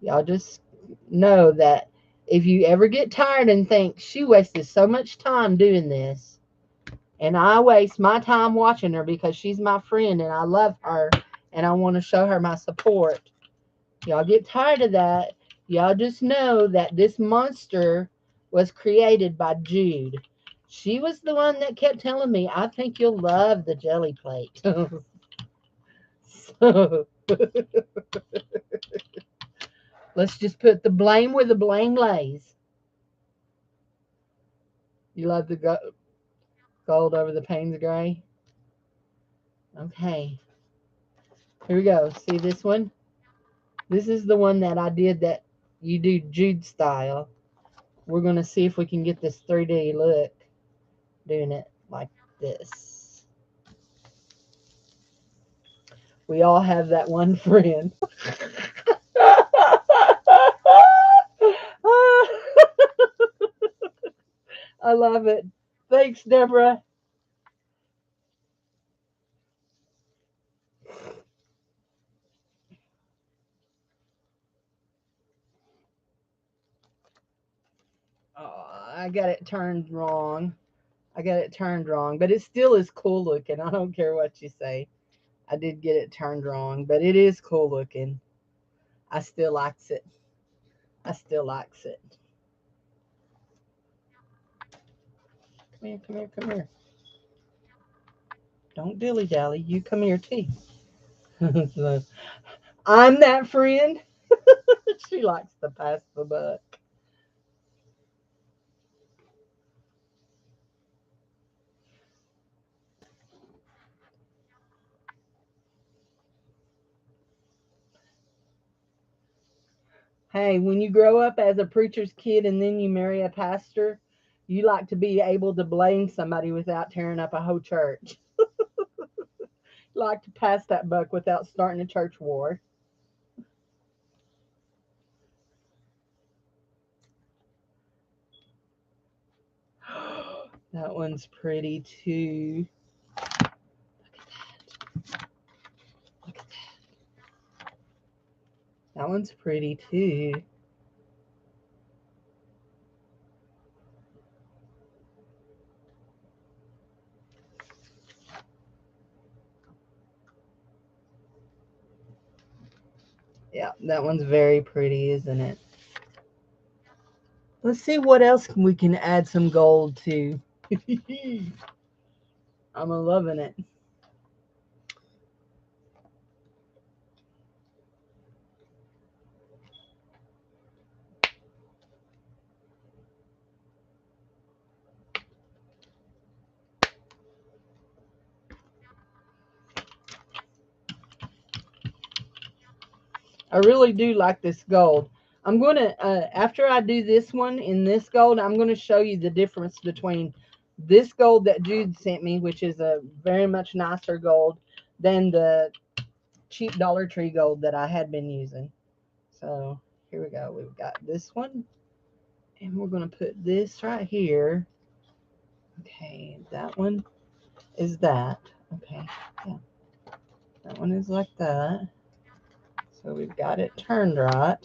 Speaker 1: y'all just know that if you ever get tired and think she wasted so much time doing this, and I waste my time watching her because she's my friend and I love her and I want to show her my support. Y'all get tired of that. Y'all just know that this monster was created by Jude. She was the one that kept telling me, I think you'll love the jelly plate. So let's just put the blame where the blame lays. You love the gold over the Payne's gray? Okay. Here we go. See this one? This is the one that I did that you do Jude style. We're going to see if we can get this 3D look doing it like this. We all have that one friend. I love it. Thanks, Deborah. Oh, I got it turned wrong. I got it turned wrong, but it still is cool looking. I don't care what you say. I did get it turned wrong, but it is cool looking. I still likes it. I still likes it. Come here, come here, come here. Don't dilly dally. You come here too. So, I'm that friend. She likes to pass the buck. Hey, when you grow up as a preacher's kid and then you marry a pastor, you like to be able to blame somebody without tearing up a whole church. You like to pass that buck without starting a church war. That one's pretty too. Look at that. That one's pretty too. Yeah, that one's very pretty, isn't it? Let's see what else we can add some gold to. I'm loving it. I really do like this gold. I'm going to, after I do this one in this gold, I'm going to show you the difference between this gold that Jude sent me, which is a very much nicer gold than the cheap Dollar Tree gold that I had been using. So here we go. We've got this one, and we're going to put this right here. Okay, that one is that. Okay, yeah. That one is like that. So we've got it turned right.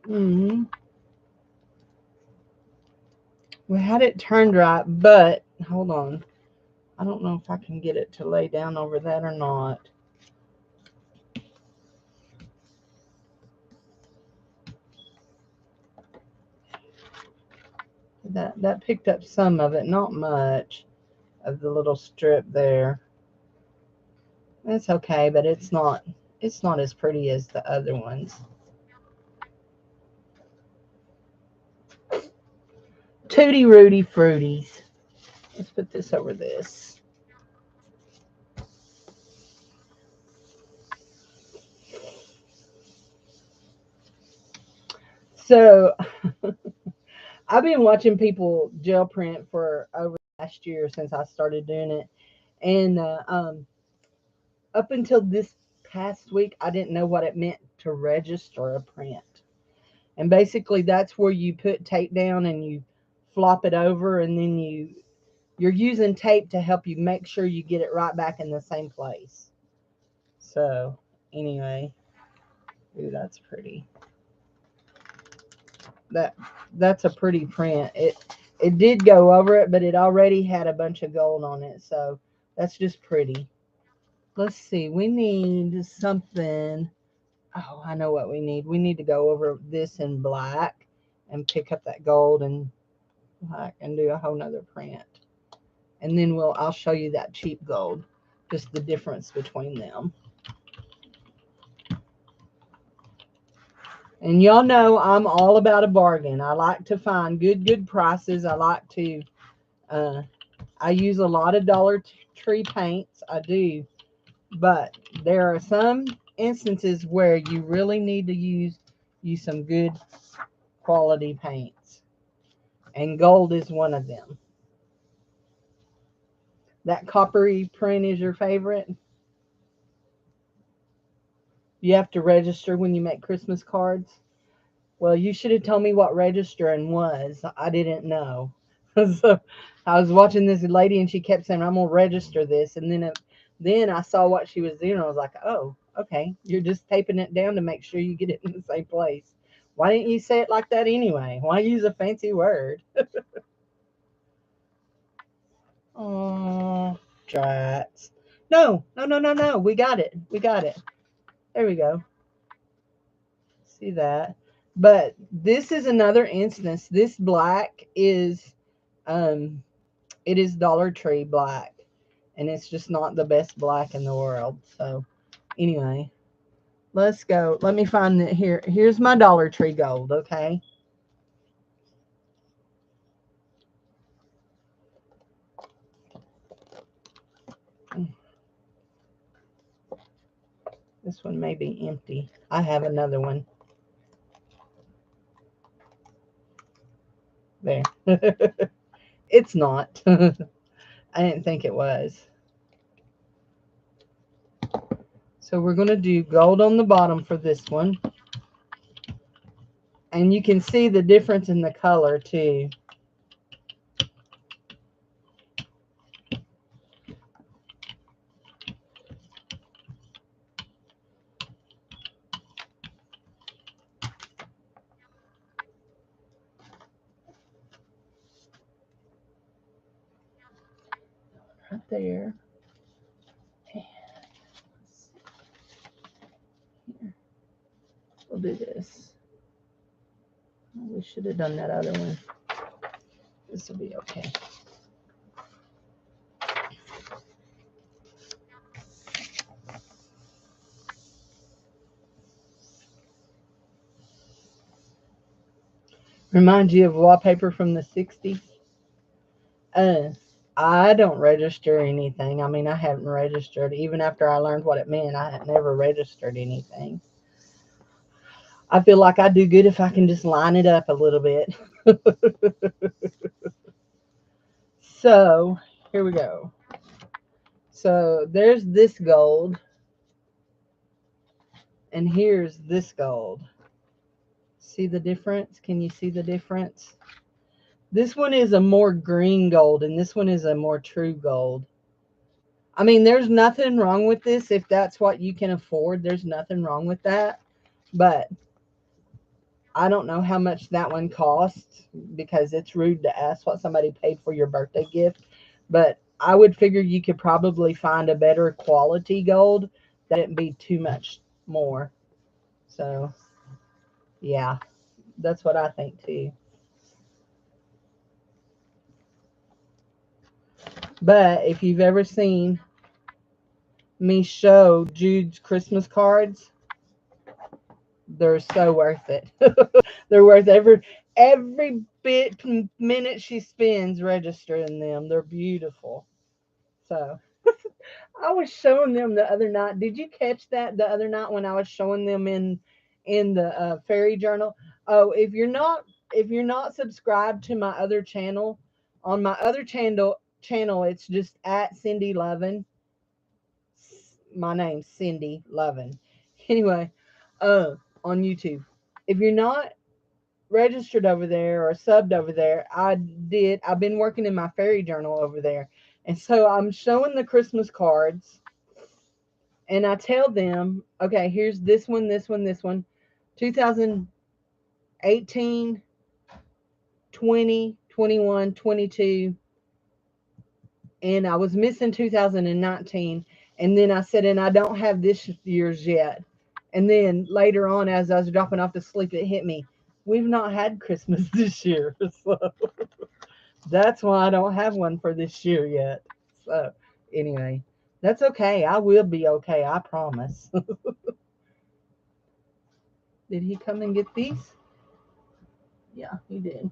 Speaker 1: Mm-hmm. We had it turned right, but hold on. I don't know if I can get it to lay down over that or not. That picked up some of it, not much of the little strip there. It's okay, but it's not as pretty as the other ones. Tootie Rooty Fruities. Let's put this over this. So I've been watching people gel print for over last year since I started doing it, and up until this past week, I didn't know what it meant to register a print. And basically, that's where you put tape down and you flop it over, and then you're using tape to help you make sure you get it right back in the same place. So anyway, ooh, that's pretty. That that's a pretty print. It did go over it, but it already had a bunch of gold on it, so that's just pretty. Let's see. We need something. Oh, I know what we need. We need to go over this in black and pick up that gold and black and do a whole nother print. And then I'll show you that cheap gold, just the difference between them. And y'all know I'm all about a bargain. I like to find good prices. I like to, I use a lot of Dollar Tree paints. I do. But there are some instances where you really need to use some good quality paints. And gold is one of them. That coppery print is your favorite. You have to register when you make Christmas cards. Well, you should have told me what registering was. I didn't know. So I was watching this lady and she kept saying, I'm going to register this. And then I saw what she was doing. I was like, oh, okay. You're just taping it down to make sure you get it in the same place. Why didn't you say it like that anyway? Why use a fancy word? Oh, drats. No. We got it. We got it. There we go. See that? But this is another instance. This black is um it is Dollar Tree black, and it's just not the best black in the world. So anyway, let's go. Let me find it here. Here's my Dollar Tree gold, okay? This one may be empty. I have another one. There. It's not. I didn't think it was. So we're going to do gold on the bottom for this one. And you can see the difference in the color too. Right there. And here. We'll do this. We should have done that other one. This will be okay. Remind you of wallpaper from the 60s? Uh, I don't register anything. I mean, I haven't registered. Even after I learned what it meant, I had never registered anything. I feel like I do good if I can just line it up a little bit. So, here we go. So, there's this gold. And here's this gold. See the difference? Can you see the difference? This one is a more green gold, and this one is a more true gold. I mean, there's nothing wrong with this if that's what you can afford. There's nothing wrong with that. But I don't know how much that one costs because it's rude to ask what somebody paid for your birthday gift. But I would figure you could probably find a better quality gold that wouldn't be too much more. So, yeah, that's what I think too. But if you've ever seen me show Jude's Christmas cards, they're so worth it. They're worth every bit minute she spends registering them. They're beautiful. So I was showing them the other night. Did you catch that the other night when I was showing them in the fairy journal? Oh, if you're not subscribed to my other channel, on my other channel it's just at Cindy Loven. My name's Cindy Loven. Anyway, on YouTube. If you're not registered over there or subbed over there, I've been working in my fairy journal over there. And so I'm showing the Christmas cards and I tell them, okay, here's this one, 2018, 20, 21, 22, and I was missing 2019. And then I said, and I don't have this year's yet. And then later on, as I was dropping off to sleep, it hit me. We've not had Christmas this year. So that's why I don't have one for this year yet. So anyway, that's okay. I will be okay. I promise. Did he come and get these? Yeah, he did.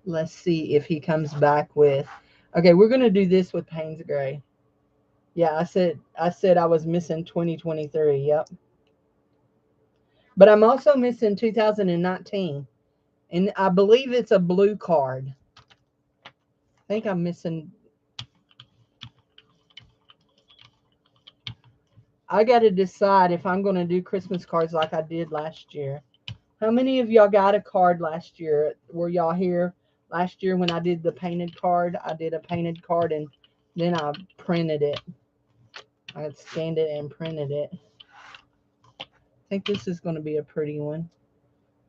Speaker 1: Let's see if he comes back with. Okay, we're gonna do this with Payne's Gray. Yeah, I said I was missing 2023. Yep. But I'm also missing 2019. And I believe it's a blue card. I think I'm missing. I got to decide if I'm going to do Christmas cards like I did last year. How many of y'all got a card last year? Were y'all here last year when I did the painted card? I did a painted card and then I printed it. I scanned it and printed it. I think this is going to be a pretty one,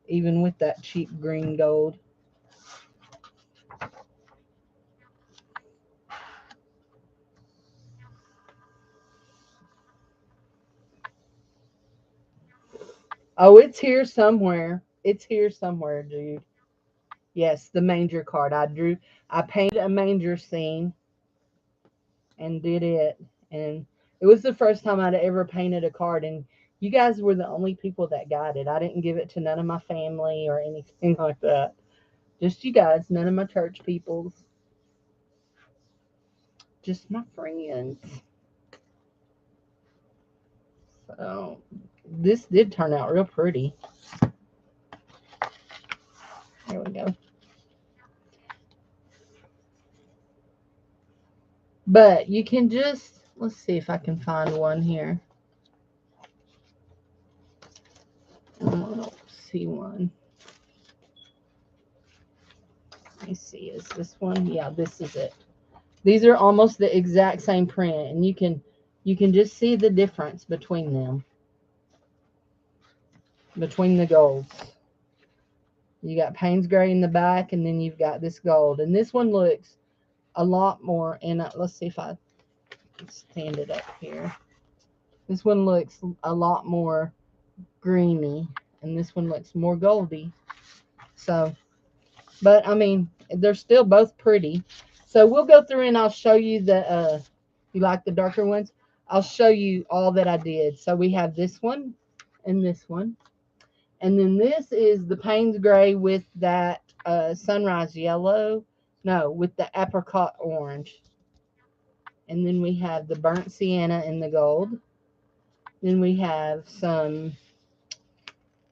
Speaker 1: even with that cheap green gold. Oh, it's here somewhere. It's here somewhere, dude. Yes, the manger card. I painted a manger scene and did it. And it was the first time I'd ever painted a card. And you guys were the only people that got it. I didn't give it to none of my family or anything like that. Just you guys, none of my church peoples. Just my friends. So this did turn out real pretty. There we go. But you can just, let's see if I can find one here. I don't see one. Let me see, is this one? Yeah, this is it. These are almost the exact same print, and you can just see the difference between them. Between the golds. You got Payne's Gray in the back, and then you've got this gold. And this one looks a lot more, and let's see if I stand it up here. This one looks a lot more greeny, and this one looks more goldy. So, but I mean, they're still both pretty. So we'll go through and I'll show you the, you like the darker ones? I'll show you all that I did. So we have this one and this one. And then this is the Payne's Gray with that sunrise yellow. No, with the apricot orange. And then we have the burnt sienna in the gold. Then we have some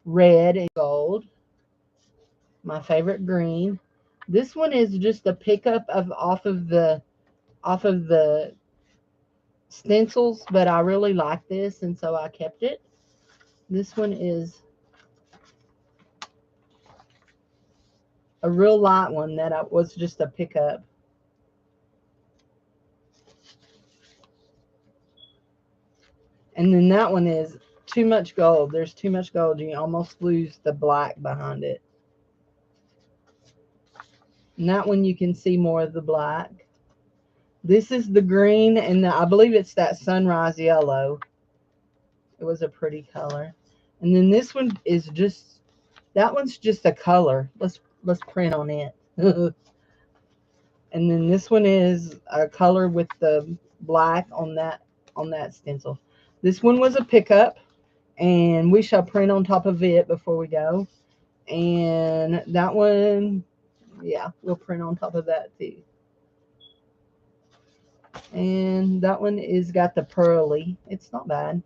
Speaker 1: red and gold. My favorite green. This one is just a pickup of off of the stencils, but I really like this, and so I kept it. This one is a real light one that was just a pickup. And then that one is too much gold. There's too much gold. You almost lose the black behind it. And that one you can see more of the black. This is the green, and I believe it's that sunrise yellow. It was a pretty color. And then this one is just, that one's just a color. Let's print on it. And then this one is a color with the black on that on that stencil. This one was a pickup, and we shall print on top of it before we go. And that one, yeah, we'll print on top of that too. And that one is got the pearly. It's not bad.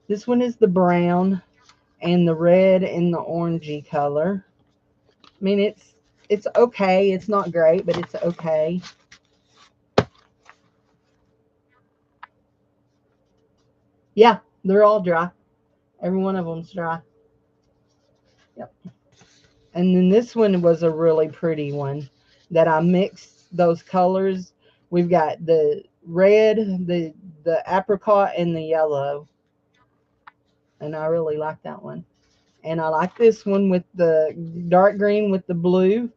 Speaker 1: This one is the brown and the red and the orangey color. I mean, it's okay. It's not great, but it's okay. Yeah, they're all dry. Every one of them's dry. Yep. And then this one was a really pretty one that I mixed those colors. We've got the red, the apricot, and the yellow. And I really like that one. And I like this one with the dark green with the blue.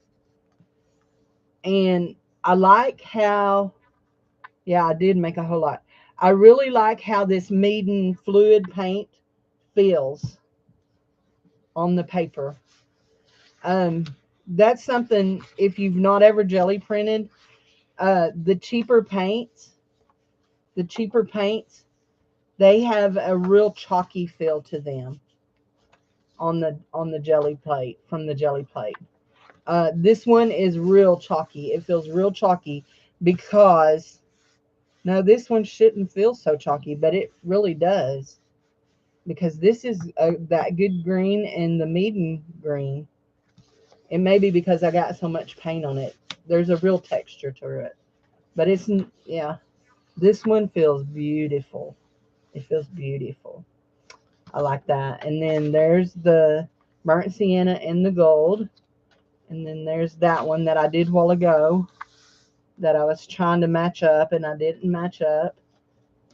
Speaker 1: And I like how, yeah, I did make a whole lot. I really like how this Meeden fluid paint feels on the paper. That's something, if you've not ever jelly printed, the cheaper paints, they have a real chalky feel to them on the jelly plate, from the jelly plate. This one is real chalky. It feels real chalky because, no, this one shouldn't feel so chalky, but it really does, because this is that good green and the Meeden green. It may be because I got so much paint on it. There's a real texture to it. But it's, yeah, this one feels beautiful. It feels beautiful. I like that. And then there's the burnt sienna and the gold. And then there's that one that I did a while ago that I was trying to match up, and I didn't match up.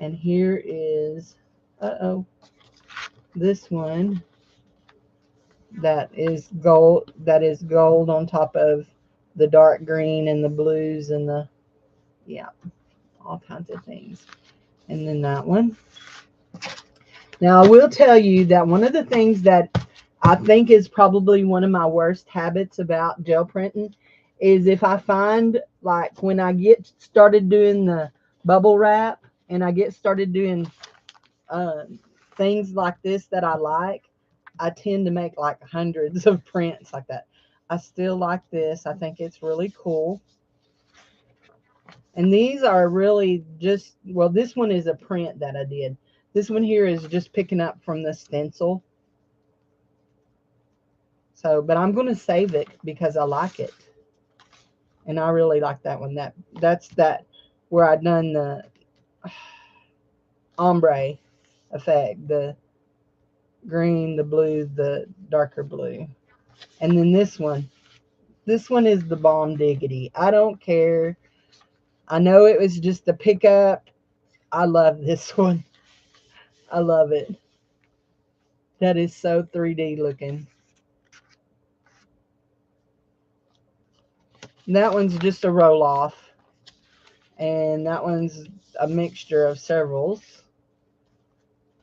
Speaker 1: And here is, this one that is gold on top of the dark green and the blues and the, yeah, all kinds of things. And then that one. Now I will tell you that one of the things that I think is probably one of my worst habits about gel printing is if I find, like, when I get started doing the bubble wrap and I get started doing things like this that I like, I tend to make like hundreds of prints like that. I still like this. I think it's really cool. And these are really just, well, this one is a print that I did. This one here is just picking up from the stencil. So, but I'm going to save it because I like it. And I really like that one. That's that where I done the ombre effect, the green, the blue, the darker blue. And then this one is the bomb diggity. I don't care. I know it was just a pickup. I love this one. I love it. That is so 3D looking. That one's just a roll off. And that one's a mixture of severals.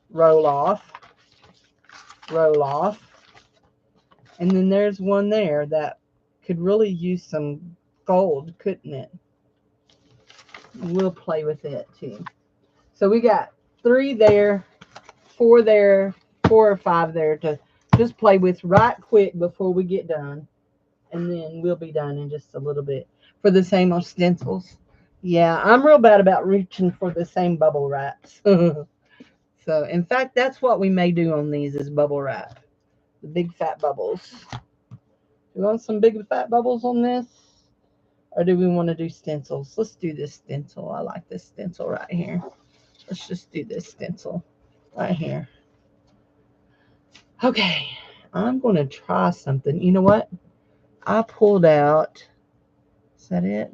Speaker 1: Roll off. Roll off. And then there's one there that could really use some gold, couldn't it? We'll play with it too. So we got 3 there, 4 there, 4 or 5 there to just play with right quick before we get done. And then we'll be done in just a little bit. For the same old stencils. Yeah, I'm real bad about reaching for the same bubble wraps. So, in fact, that's what we may do on these is bubble wrap. The big fat bubbles. You want some big fat bubbles on this? Or do we want to do stencils? Let's do this stencil. I like this stencil right here. Let's just do this stencil right here. Okay, I'm going to try something. You know what? I pulled out, is that it?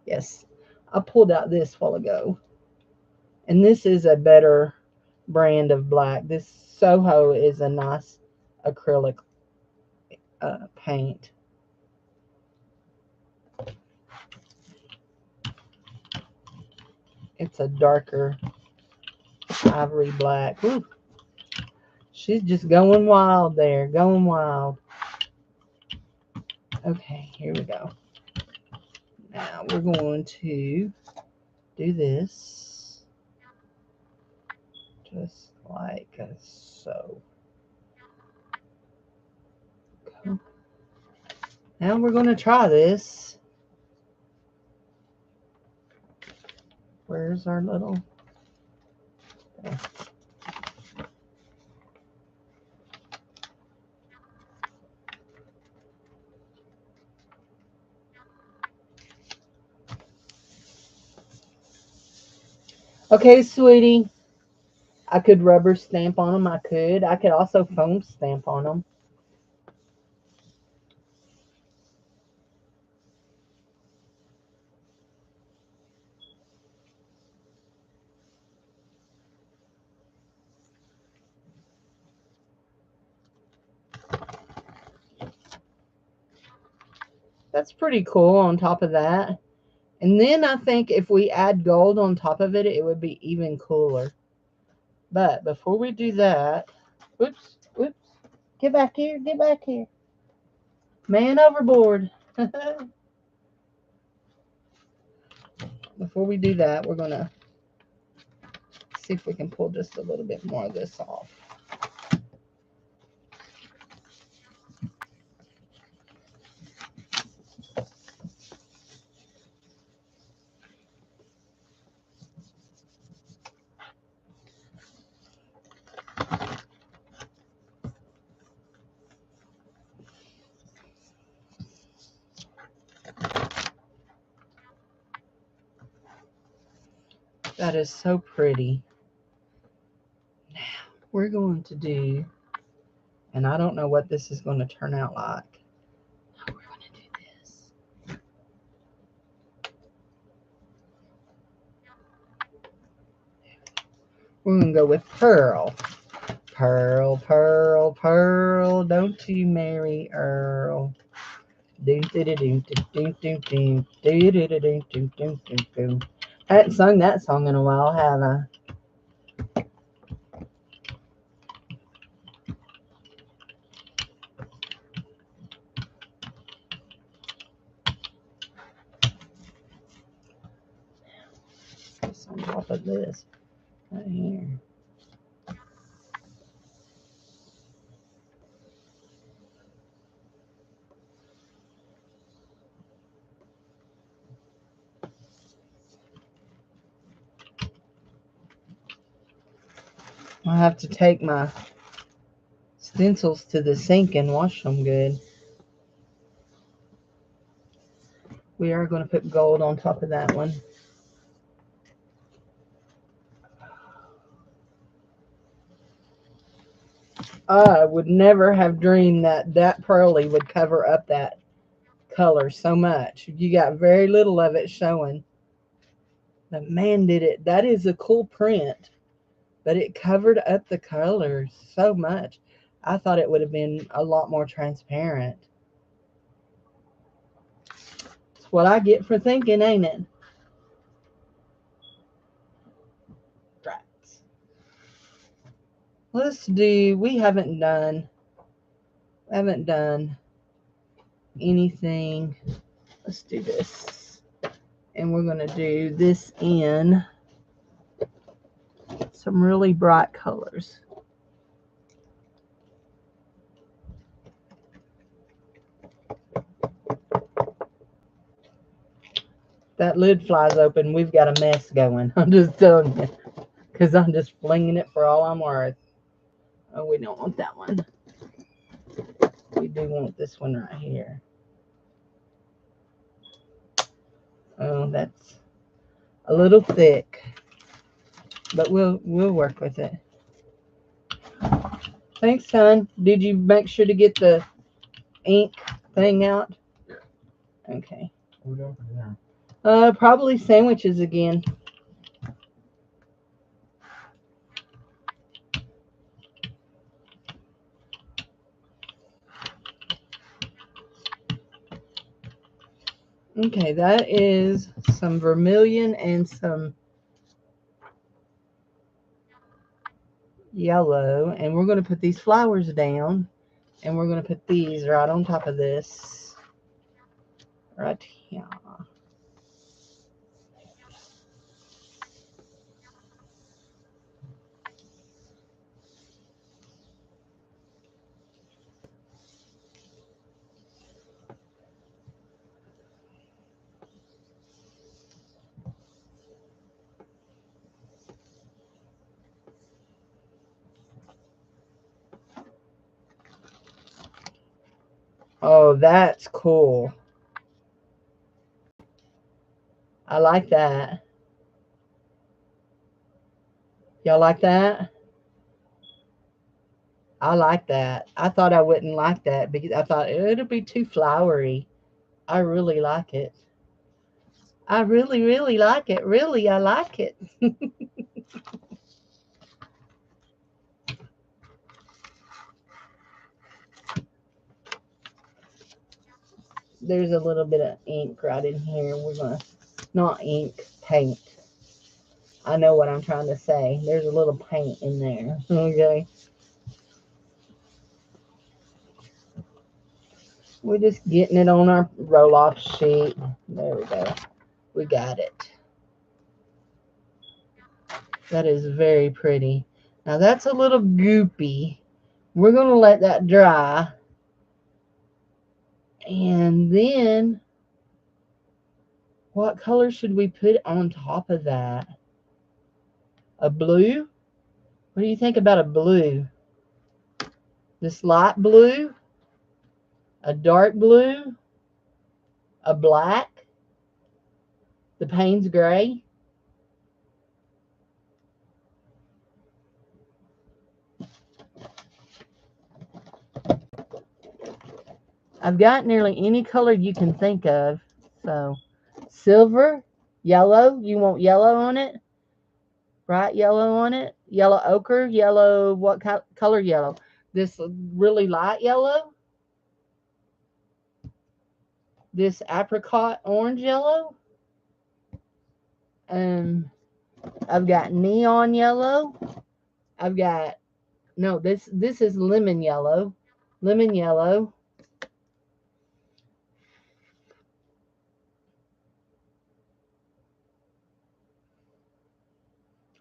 Speaker 1: Yes, I pulled out this while ago. And this is a better brand of black. This Soho is a nice acrylic paint. It's a darker ivory black. Ooh. She's just going wild there, going wild. Okay, here we go. Now we're going to do this. just like so. Okay. Now we're going to try this. Where's our little... Okay. Okay, sweetie. I could rubber stamp on them. I could also foam stamp on them. That's pretty cool on top of that. And then I think if we add gold on top of it, it would be even cooler. But before we do that, whoops, get back here, get back here. Man overboard. Before we do that, we're going to see if we can pull just a little bit more of this off. That is so pretty. Now, we're going to do, and I don't know what this is going to turn out like. We're going to do this. We're going to go with pearl. Pearl, pearl, pearl, don't you marry Earl. I hadn't sung that song in a while, have I? It's on top of this right here. I'll have to take my stencils to the sink and wash them good. We are going to put gold on top of that one. I would never have dreamed that that pearly would cover up that color so much. You got very little of it showing. The man did it. That is a cool print, but it covered up the colors so much. I thought it would have been a lot more transparent. It's what I get for thinking, ain't it? Rats. Let's do, we haven't done anything. Let's do this. And we're going to do this in some really bright colors. That lid flies open, we've got a mess going. I'm just telling you. Because I'm just flinging it for all I'm worth. Oh, we don't want that one. We do want this one right here. Oh, that's a little thick. But we'll work with it. Thanks, son. Did you make sure to get the ink thing out?
Speaker 2: Yeah.
Speaker 1: Okay.
Speaker 2: What are we doing for dinner?
Speaker 1: Probably sandwiches again. Okay, that is some vermilion and some yellow. And we're going to put these flowers down. And we're going to put these right on top of this. Right here. Oh, that's cool. I like that. Y'all like that? I like that. I thought I wouldn't like that because I thought it'll be too flowery. I really like it. I really, really like it. Really, I like it. There's a little bit of ink right in here. We're going to, not ink, paint. I know what I'm trying to say. There's a little paint in there. Okay. We're just getting it on our roll-off sheet. There we go. We got it. That is very pretty. Now that's a little goopy. We're going to let that dry. And then, what color should we put on top of that? A blue? What do you think about a blue? This light blue? A dark blue? A black? The Payne's gray? I've got nearly any color you can think of. So, silver, yellow. You want yellow on it? Bright yellow on it? Yellow ochre, yellow, what color yellow? This really light yellow? This apricot orange yellow? I've got neon yellow. I've got, no, this is lemon yellow. Lemon yellow.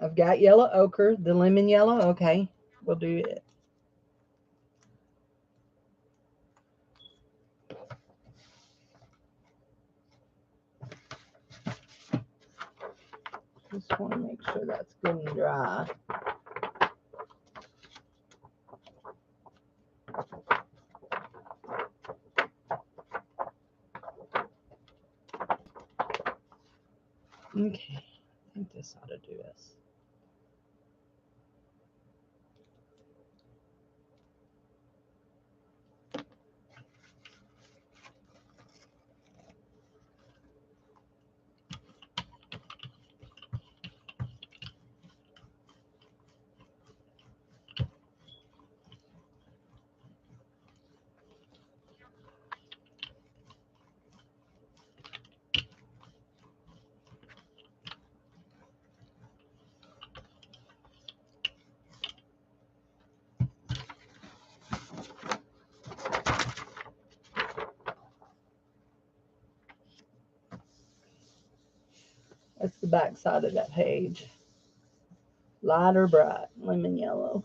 Speaker 1: I've got yellow ochre, the lemon yellow. Okay, we'll do it. Just want to make sure that's good and dry. Okay, I think this ought to do us. That's the back side of that page. Light or bright, lemon yellow.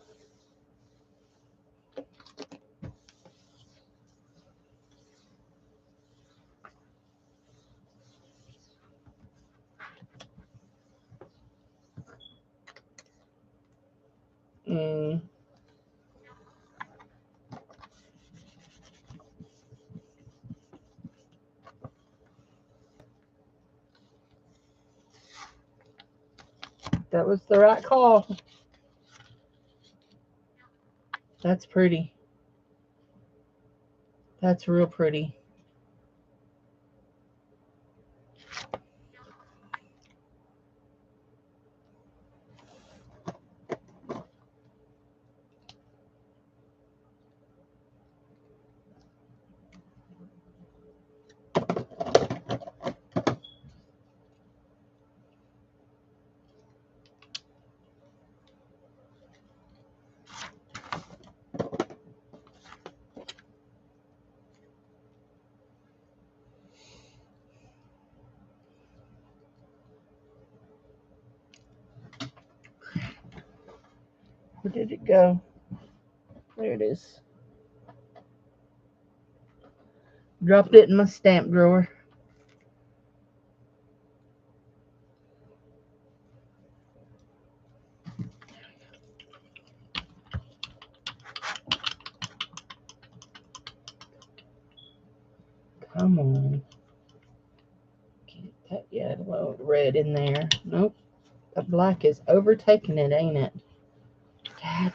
Speaker 1: That was the right call. That's pretty. That's real pretty. Where did it go? There it is. Dropped it in my stamp drawer. Come on. Get that yellow, red in there. Nope. The black is overtaking it, ain't it? Dad,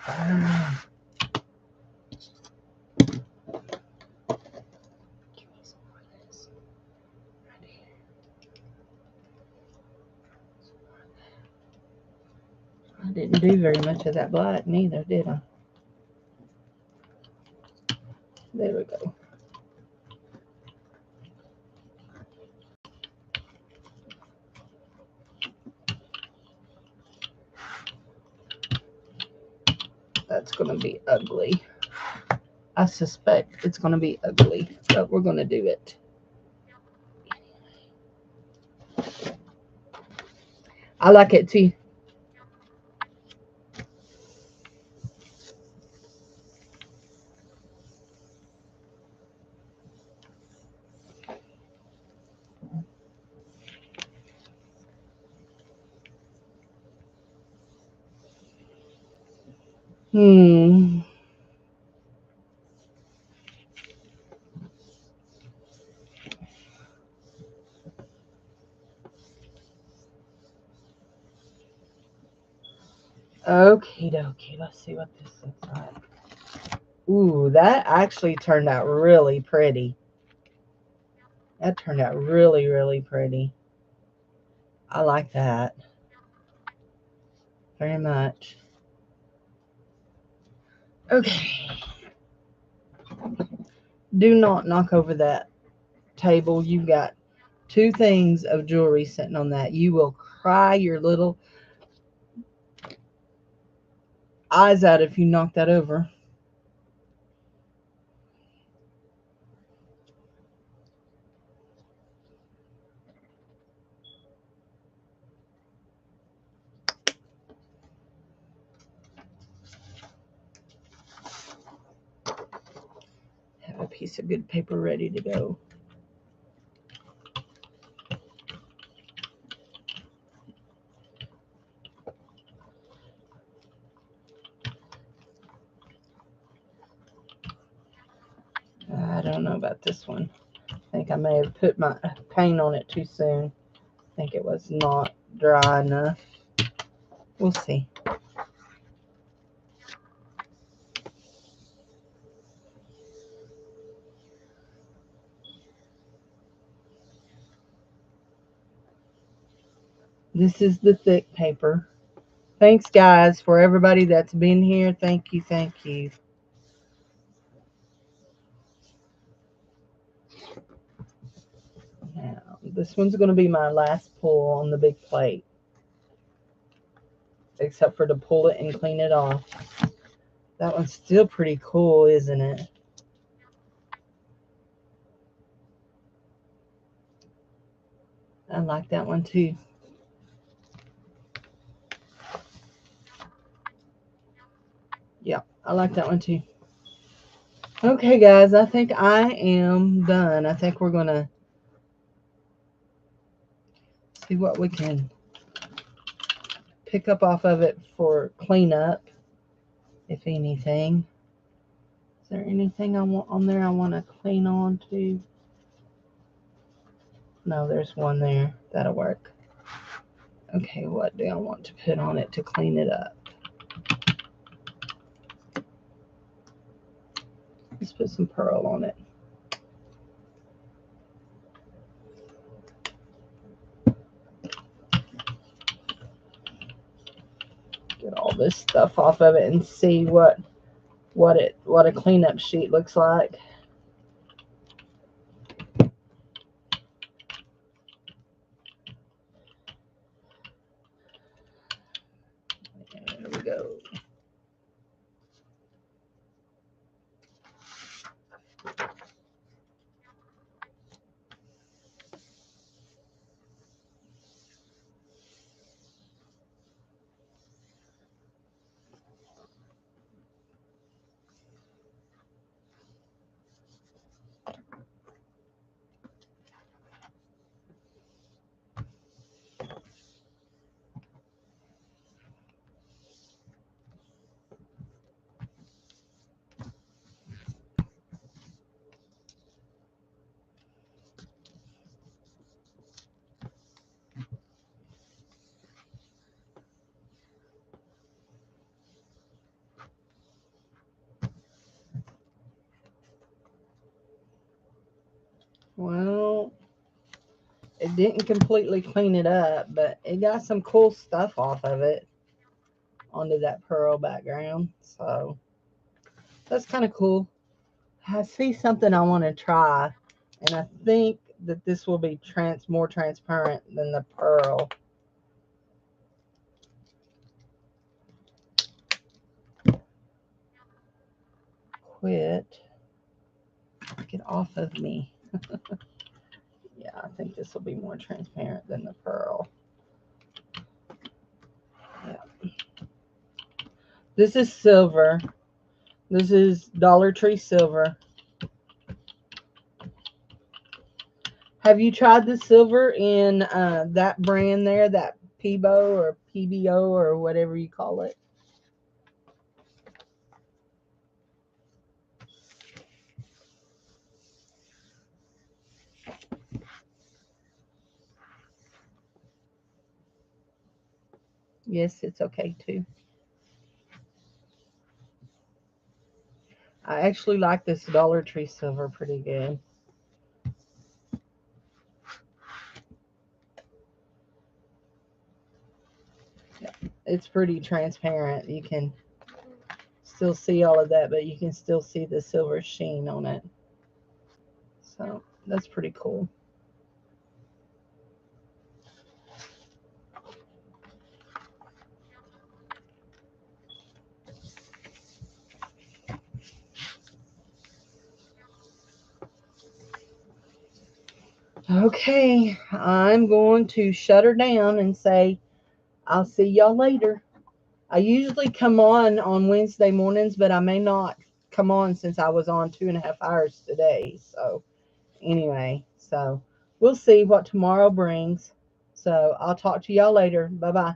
Speaker 1: give me some more of this. Right here. I didn't do very much of that black neither, did I? There we go. That's going to be ugly. I suspect it's going to be ugly, but we're going to do it. I like it too. Hmm. Okie dokie. Let's see what this looks like. Ooh, that actually turned out really pretty. That turned out really, really pretty. I like that very much. Okay. Do not knock over that table. You've got 2 things of jewelry sitting on that. You will cry your little eyes out if you knock that over. Have a piece of good paper ready to go. I don't know about this one. I think I may have put my paint on it too soon. I think it was not dry enough. We'll see. This is the thick paper. Thanks, guys, for everybody that's been here. Thank you, thank you. Now, this one's going to be my last pull on the big plate, except for to pull it and clean it off. That one's still pretty cool, isn't it? I like that one too. Yeah, I like that one too. Okay, guys, I think I am done. I think we're going to see what we can pick up off of it for cleanup, if anything. Is there anything I want on there I want to clean on to? No, there's one there. That'll work. Okay, what do I want to put on it to clean it up? Let's put some pearl on it. Get all this stuff off of it and see what a cleanup sheet looks like. There we go. Didn't completely clean it up, but it got some cool stuff off of it onto that pearl background. So that's kind of cool. I see something I want to try, and I think that this will be more transparent than the pearl. Quit. Get off of me. Yeah, I think this will be more transparent than the pearl. Yeah. This is silver. This is Dollar Tree silver. Have you tried the silver in that brand there, that Peebo or PBO or whatever you call it? Yes, it's okay too. I actually like this Dollar Tree silver pretty good. Yeah, it's pretty transparent. You can still see all of that, but you can still see the silver sheen on it. So that's pretty cool. Okay, I'm going to shut her down and say, I'll see y'all later. I usually come on Wednesday mornings, but I may not come on since I was on 2.5 hours today. So anyway, so we'll see what tomorrow brings. So I'll talk to y'all later. Bye bye.